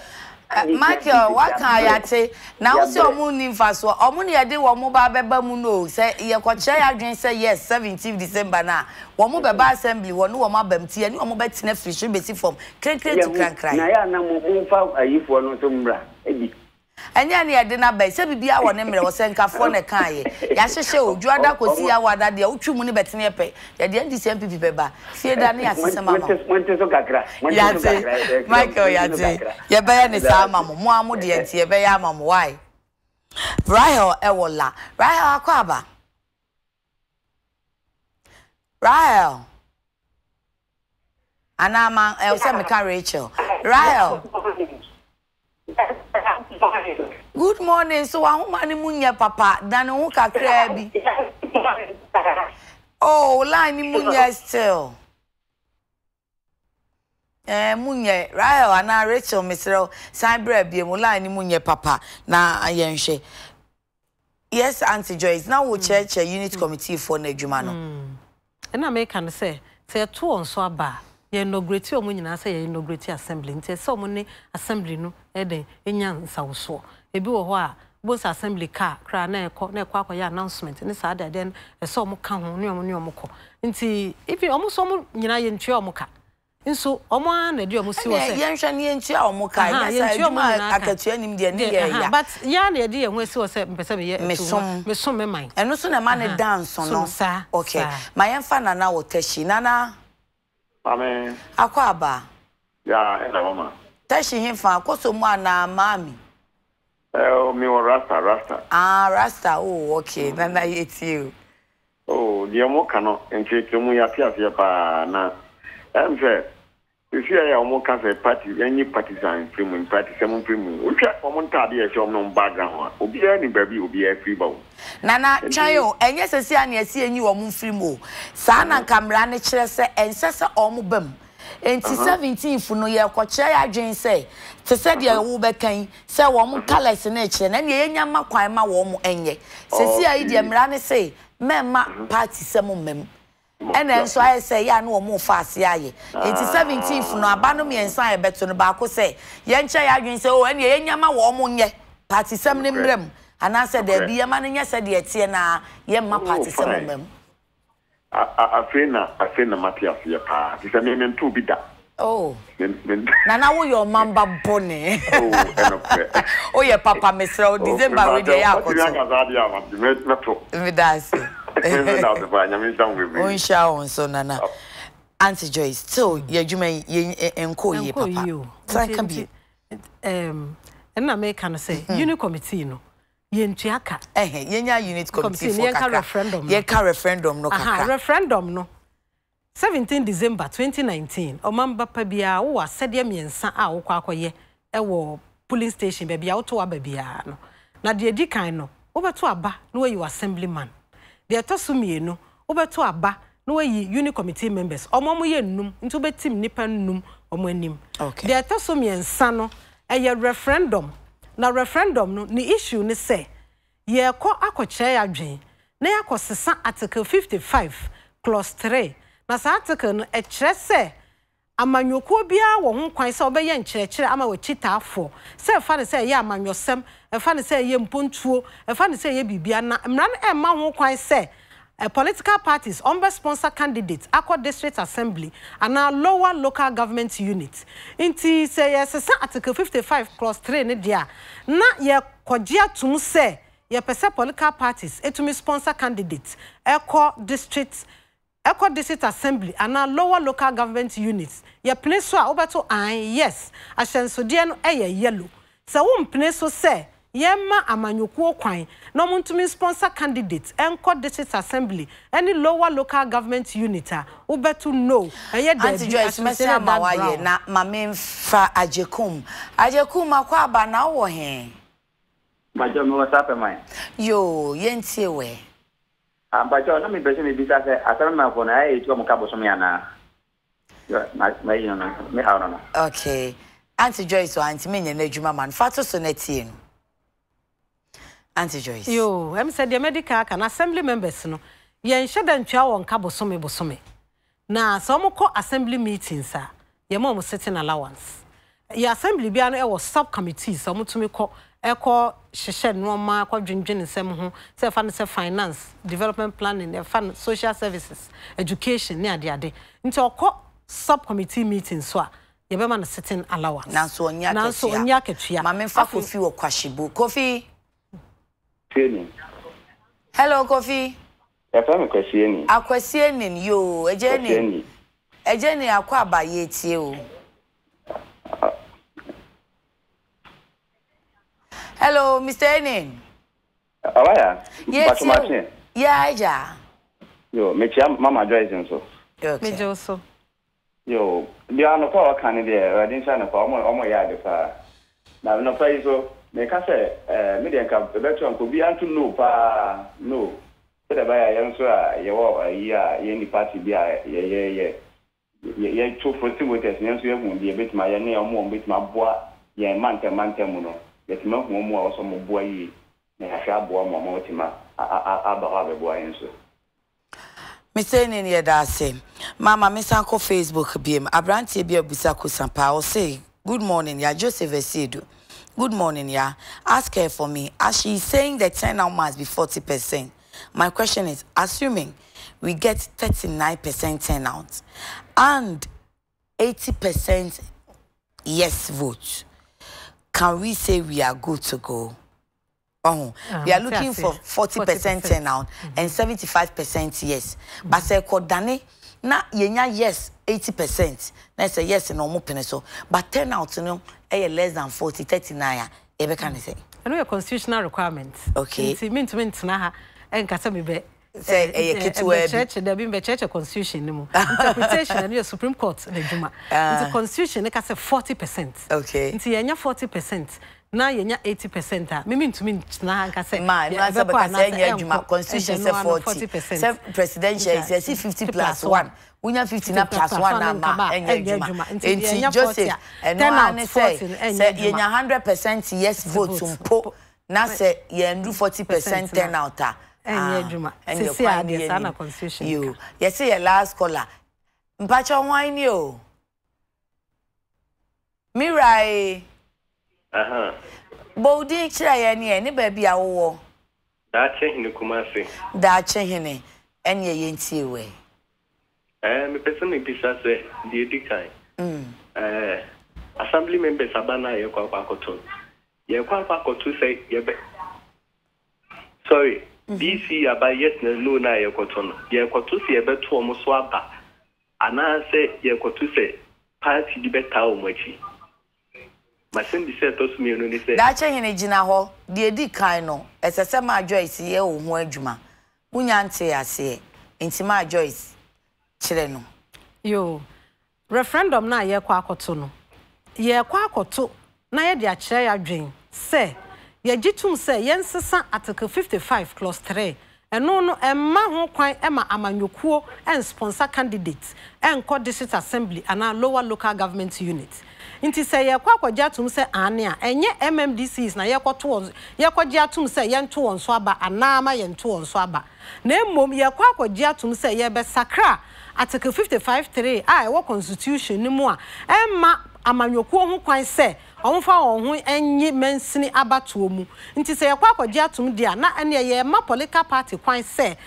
Michael, what can I say? Now, so moon in fast. Or money I did one mobile beba muno. Say, you could share again. Say yes, 17th December now. One mobile assembly, one more bempty, and one mobile tin fish, basic from crank to crank. I am no found a you for no tumbra. And ya near dinner bay, say be our name was sent Cafone Kai. Yasha show, Juada could see our dad, the Uchu money better near pay. The NCCE people, see Danny as a mamma. Michael Yate, your bayan is our mamma, Mamma, dear, your bayamam, why? Rahel Ewola, Rahel Aquaba. Rahel. And I'm Elsa Rachel. Rahel. Good morning. So I want money munya papa. Dan uka krebi. Oh, line munya still. Munya Rahel and Rachel Mr. Cyber be line munya papa. Na ayenshe. Yes, Auntie Joyce. Now we church a unit committee for Nejumano. And I make an say 2 on so aba. Ye no great o munyina say ye no great assembly nte so money assembly no eden enya nsawoso ebi wo ho a both assembly car kra na ekọ ya announcement ni sa den so mo ka ho ne omo ko nti if omo so mo nyina ye ntwe omo ka nso omo na de omo si wo say ye nhwe ne ye ntwe omo ka ya sa adwuma akatua nim de ne ye ya but ya na de ye ho si wo say mpese be ye mesom me man eno so na ma ne dance no okay ma ye fa na wo tashi nana Amen. Akwaba. Yeah, and mama. Tashi him fa koso mu na mami. Me wa Rasta. Ah, Rasta. Oh, okay. Then I hate you. Oh, the mo kano enche mu ya pia pa na. Emfe. If you are mo kan say party, any partisan free party seven free mu. Utwa omo ntade e show no background. Obi ani baby obi e free bawo. Nana chayo enye sese ani esi enyi wo mu free mu. Sa na kamera ne kire se ensese omo bam. Enti 17th no ye kwakire ya dwen se te se de wo bekan se wo mu colors na kire na ne yenya makwan ma wo mu enye. Sesi ayi de mra ne se memma party semu mem. And then so I say, ya no more fast yaye. 17th no abano me ensan e beto no ba ko say, ye nche ya dwen say o ene ye nyama wo mo nye. Party sem ne mrem. And I said there be a man nya said ye tie na ye ma party sem mem. I feel na Matthias ye pa. This a name to be that. Oh. Na wo your mamba bone. Oh ye papa mesra December we dey ya ko. Me dance. Onsha on so nana. Auntie Joyce, so ye dwuma ye enko ye papa. So can be and na make can say unit committee no. Ye ntuaka. Ye nya unit committee for kaka referendum. Ye ka referendum no kaka. Referendum no. 17 December 2019 omamba pa bia wo asede miensa a wo kwakoye e wo polling station ba bia wo to aba bia no na de edi kan no wo beto aba no we assemblyman de to so mienu wo beto aba no we unit committee members omomo ye nnum nti wo betim nipa nnum omo anim de to so miensa no ye referendum na referendum no ni issue ni say ye ko akoche adwen na yakosesa article 55 clause 3 na sa article no e kire se amanyoko bia wo ho kwan se obeye nkyerɛkyerɛ ama wo chitaafo se fa ne se ye amanyosem e fa ne se ye mpontuo e fa ne se ye bibia na mra no e ma ho kwan se political parties on sponsor candidates akwa district assembly and our lower local government unit inti se yes article 55 clause 3 ne dia na ye kogea tum se ye pese political parties etumi sponsor candidates ekwa district assembly and our lower local government units ye place so obeto yes ahyensodie no yellow so wo mpene so se yema amanyoko kwan no muntumi sponsor candidates enko district assembly any lower local government unit obeto no Auntie Joyce message ma waye na mamemfa ajekum akwa aba na wo he Bajo me whatsapp man yo yentie we Bajo na me bese me bisa se asara ma ko na etu mo ka bosom ya na ma yi no me ha no okay Auntie Joyce so Auntie me nya na adwuma man fato so na tie no Auntie Joyce. Yo, said the medical can assembly members no. Yen sheda ntwa won ka bosome. Na some ko assembly meetings a ye mom setting allowance. Your assembly bia no e was subcommittees some to me ko eko hyehyɛ nneɛma akɔdwendwen nsɛm ho sɛ fa no sɛ finance development planning fan social services education ne ade nti ɔkɔ subcommittee meeting so a yɛbɛma no sitting allowance nanso onya ketua ma memfa Kofi wɔ kwahyibu Kofi hello Kofi Yafame kwasieni akwasieni yo ejeni akwa abaye tie o hello, Mr. Enin. Awaya? Yes, yeah. Yo, mecha Mama Joyce nso. Okay. Mejo so. Yo, dia no kwa kan dia, radin sha no kwa omo ya de pa. Na no fa iso, me ka se me de nka beto anko bi antu no pa, no. Se da ba ya nso a ye wo ye ni party bi a ye two forty voters nso ye hu bi betima ye ne omo betima boa ye mantem no. Yetima hu mu a oso mo boa yi na ahwa boa mo tima aba boa yenso Mr. Nene Dase Mama Misanko Facebook biem Abrantie bi obusa ko sampa o say good morning ya Joseph Esedu good morning ya ask her for me as she is saying the turnout must be 40%. My question is assuming we get 39% turnout and 80% yes vote. Can we say we are good to go? We are looking for 40% turnout and 75% yes. But say kodane na yenya yes 80%. Na say yes no mo pene so. But turnout no less than 40 39 e be kan say. And we are constitutional requirements. Okay. It mean na ha enkasa me be say church there be church constitution ni mo. Interpretation and your Supreme Court na djuma. The constitution ka say 40%. Okay. Nti yenya 40%. Na yenya 80% a me na nka say ma na say because yenya djuma constitution say 40%. Say presidential is 50 plus 1. Unya 50 na plus 1 na ma yenya djuma. Nti Joseph and one say yenya 100% yes vote mpo na say yendu 40% turnout a and your final constitution. You say your last caller. Mpacho wine you. Mirai. Bodi chira ye ni baby awo. Da chehine kumase. Da chehine enye ye ntie we. Me person me bisa se di edikan. Assembly members abana ye kwa akoto. Ye kwa akoto say ye be. Sorry. DC about yes no na ye kotono ye koto se ye beto omo so aba ana se ye koto se party di beta o machi ma sen di se to so me no ni se da che hene gina ho de edi kan no esese ma Joyce ye o ho adwuma unya nte ase enti ma Joyce kire no yo referendum na ye kwa akoto no ye kwa akoto na ye de a kire ya dwen se ye gitum say yensesa article 55 clause 3 eno no emma ho kwan ema amanyokuo en sponsor candidates en co district assembly ana lower local government unit inti say ye kwa kwajatum say ane a enye MMDCs na ye kwajatum say ye nto won so aba ana ma ye nto won so aba na emom ye kwajatum say ye be sakra article 55(3) a wo constitution ni mu a emma amanyokuo ho kwan say onfa ho enyi mensini abatuo mu nti se yakwa akogye atom dia na ene ye ma political party kwan se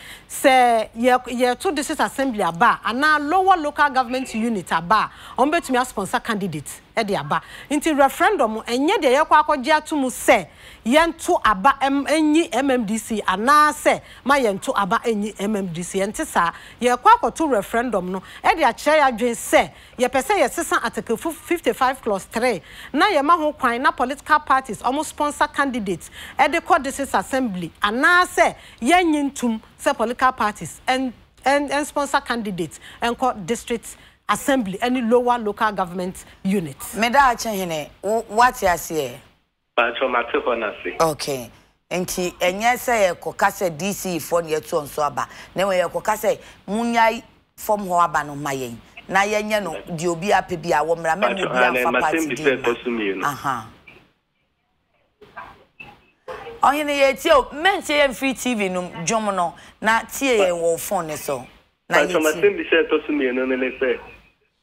ye to district assembly aba ana lower local government unit aba on betumi sponsor candidate e de aba nti referendum enye de yakwa akogye atom se yento aba enyi MMDC ana se ma yento aba enyi MMDC enti sa yakwa akoto referendum no e de a kire ya dwen se ye pese ye sesa article 55 clause 3 na ye ma ho kwan na political parties almost sponsor candidates e de co district assembly ana se ye nyintum se political parties and sponsor candidates and co district assembly any lower local government units me da achehene what you say Pacho mate hona se okay enti enye se ye kokase DC for ne to nso aba na we ye kokase munyai form ho aba no mayen na yenye no di obi ape bia wo mra me mo bia fa party di aha Ohene ye tie o mentie ye free TV no dwom no na tie ye wo phone ne so. Na ye. So my assembly say to me no le say.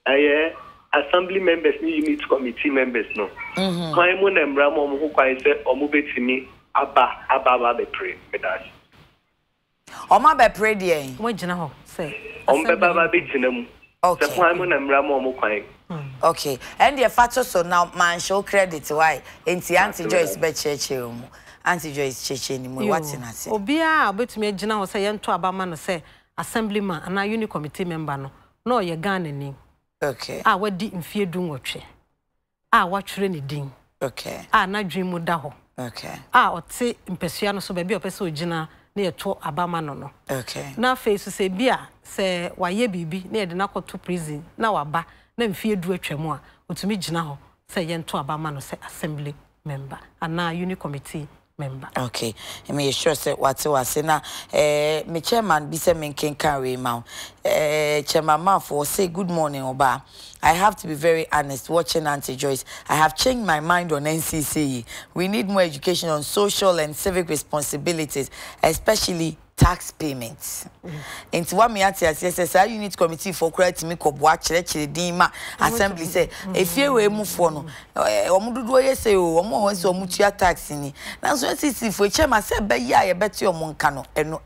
Aye assembly members ni unit committee members no. Kwan mu na mbra mo ho kwan say omo betimi aba be pray with us. Oma be pray dey. Mo gina ho say. Ombe baba be gina mu. Okay. So kwan mu na mbra mo kwan. Okay. And the factor so now man show credit why Auntie Joyce be cheche mu. Auntie Joyce cheche ni mu what na say. Obia obetumi gina ho say yento abama no say assemblyman and unit committee member no ye Ghana ni. Okay. Wadi mfie dunwotwe. Watwere ni din. Okay. Na dwimu da ho. Okay. Ote mpesua no so ba bi opese ogina na yeto abama no. Okay. Na face say bia se waye bibi na ye de nakoto prison na waba na mfie du atwamu a otumi gina ho se yento abama no se assembly member and unit committee member. Okay. I mean sure say what was na me chairman bi say me can carry ma. Chairman Mafo say good morning Oba. I have to be very honest watching Auntie Joyce. I have changed my mind on NCCE. We need more education on social and civic responsibilities, especially tax payments. Into what me at yes, unit committee for credit me ko boa chire dima assembly say if you we move for no omududu ye say o omo won say omutua tax ni na so NCCE for chairman say be ya ye beti omonka no enu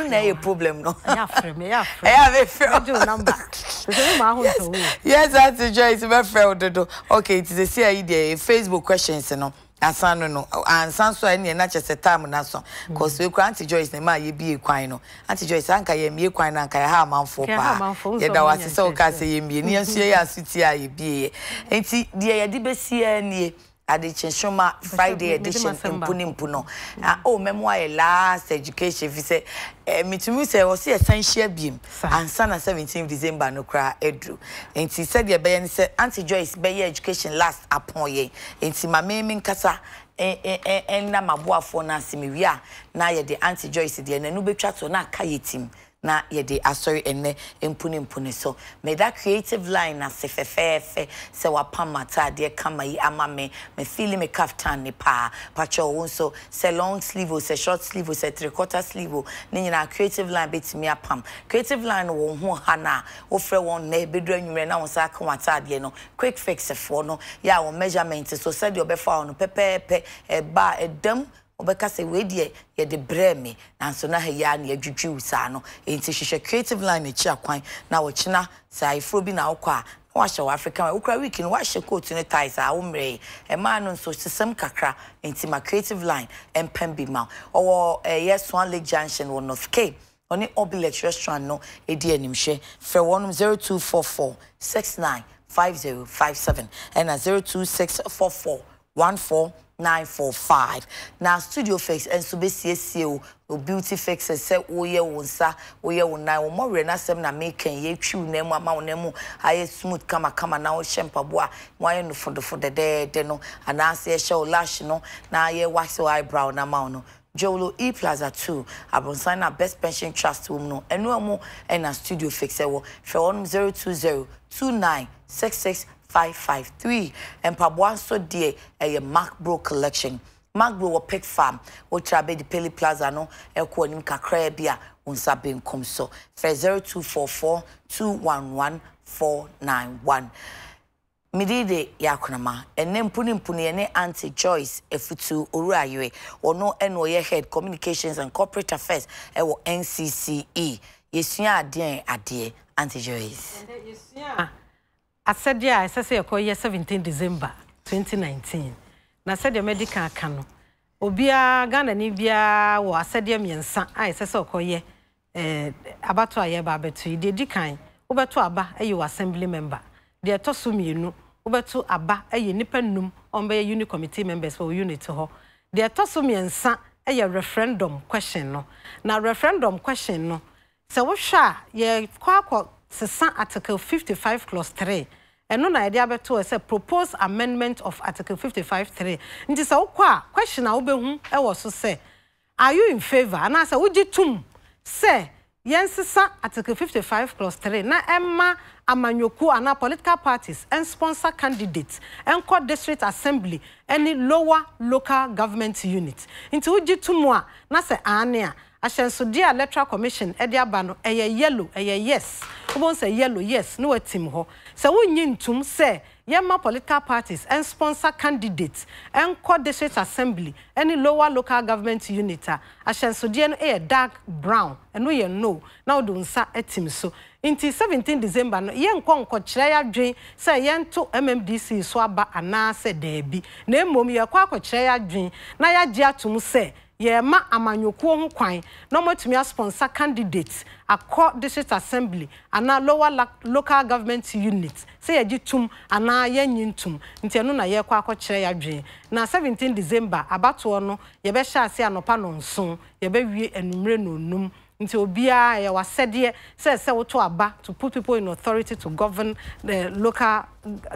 na ye problem no ya frame do number yes Auntie Joyce be frame okay it is a see the Facebook questions no asano no ansan so ene na chese time na so cause we Auntie Joyce na ma ye bie kwan no Auntie Joyce anka ye mie kwan na anka ye ha manfo pa ye da wase se o ka se ye mie ni asu ye asuti a ye bie enti de ye de besia nie ade chenshoma Friday edition Mpu Ne Mpu no memoir last education fi say mitumi say o se essential biem ansa na 17 December no kra edru enti said ye be say Auntie Joyce be education last upon ye enti ma me nkasa na maboafo na asimiwia na ye de Auntie Joyce de na nu betwa to na aka yetim na ye de asori enne Mpu Ne Mpu ne so me that creative line na se fefefe se wapamata de kama yi ama me feel me kaftan ne pa pacho wonso se long sleeve o se short sleeve o se 3/4 sleeve o ni nyina creative line betimi apam creative line wo ho ha na wo frɛ won na bedu anwumre na won sa aka wata de no quick fix for no ya wo measurement so said you obefa on pepepe ba edam obeka se we die ye de breme na so na ha ya na adwudwu sa no enti hwehwe creative line chi akwan na wo china sai fro bi na wokɔ a wa hye African we kra week no wa hye coat ne ties a wo mre e ma no so sesem kakra enti ma creative line empem bi ma owo yes one Lake Junction wo North Cape oni Obilex restaurant no edi animhwe frɛ wonum 0244 695057 and 0264414 now studio fix and so be CSO beauty fixes say oye wonsa oye wona wo more na sem na making ye twu na mu ama wona mu aye smooth kama na wo shempa boa why no for the no and as ye show lash no na ye wax eyebrow na ma no Jolo E Plaza 2 abonsan na best pension trust wom no enu amu na studio fix e wo fe on 02029665553 and Pabwan so dear a Macbro collection. Macbro or Pig Farm, which I be the Pele Plaza no, Elquanim Kakrea Bia, Unsabin Comso, for 0244211491. Midide yakunama ene Mpu Ne Mpu ne Auntie Joyce Afutu Urayiwe ono eno head communications and corporate affairs ewo NCCE yesua ade Auntie Joyce yesua asede a esese yekoye 17 December 2019 na asede medical aka no obia Ghana ni bia wo asede miensa a esese okoye abato aye ba betu de kan obeto aba eyo assembly member de toso mienu obeto aba eye nipa num ombe unit committee members for unit ho de toso miensa eye referendum question no na referendum question no se wo hwa ye kwakọ sesa article 55 clause 3 eno na ide abeto se propose amendment of article 55(3) nti se wo kwa question na wo behu e wo so se are you in favor and asa wo gitum se yensesa article 55 clause 3 na emma amanyoku ana political parties and sponsor candidates and court district assembly any lower local government unit into uji tumwa na se ane a ahyensodia electoral commission e de aba no yellow yes won say yellow yes no atim ho se wonyi ntum se yema political parties and sponsor candidates and court district assembly any lower local government unit ahyensodia no dark brown eno ye no na odo nsa atim so inti 17 December no yen konko kire ya dwen se yen to MMDC so aba ana se debi na emom ye kwa akokire ya dwen na ya gi atum se ye ma amanyokuo ho kwan no matumi sponsor candidates akọ district assembly ana lower local government units say ye gitum ana ye nyintum nti eno na ye kwa akokire ya dwen na 17 December abato no ye be hya ase anopa no nson ye be wie enumre no num nti obia ya wasede se woto aba to put people in authority to govern the local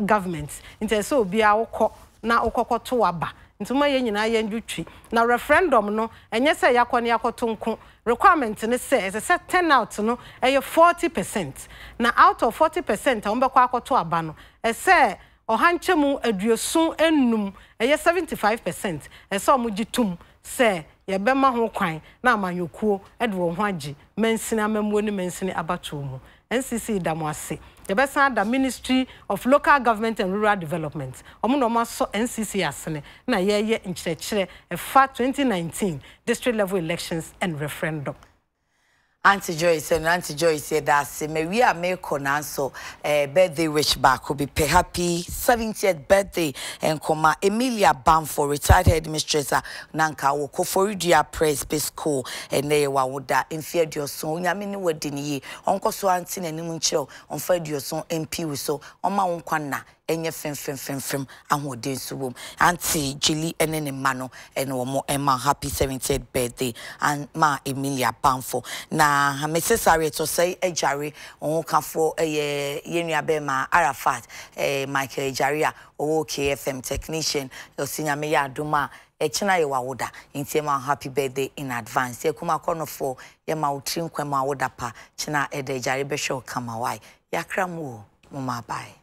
governments nti se obia wokọ na okokoto aba ntuma ye nyina ye ndwutwi na referendum no enye se yakọ ne yakoto nko requirement ne se turn out no 40% na out of 40% a umbekọ akoto aba no se ohanchemu aduosun enum 75% se omugitum se yebema ho kwan na amanyokuo de wo ho agi mansini amamuo ni mansini abato mu NCCE damwase yebesan da Ministry of Local Government and Rural Development omo no maso NCCE asene na yeye nkyerɛkyerɛ efa 2019 district level elections and referendum. Auntie Joyce and Auntie Joyce said that we are making also birthday wish back will be happy 70th birthday and Koma Emilia Bamford retired headmistress Nanka woko for dia praise be school and they wa woda infield your son yamini wedini onko so auntie na nimu nkyerɛ on field your son MP so on ma wonkwana enye fem ahoden subom auntie Julie enene mano and wo Emma happy 70th birthday and ma Emilia Bamford na Mrs. Ariel say ejare on kafo yenua be ma Arafat Michael Ejaria o KFM technician osinya me ya adoma echina ye wawoda inti ma happy birthday in advance ye kuma kono for ye ma utri nkwa ma woda pa china ede Ejare be show kama wai yakra mu mama bye.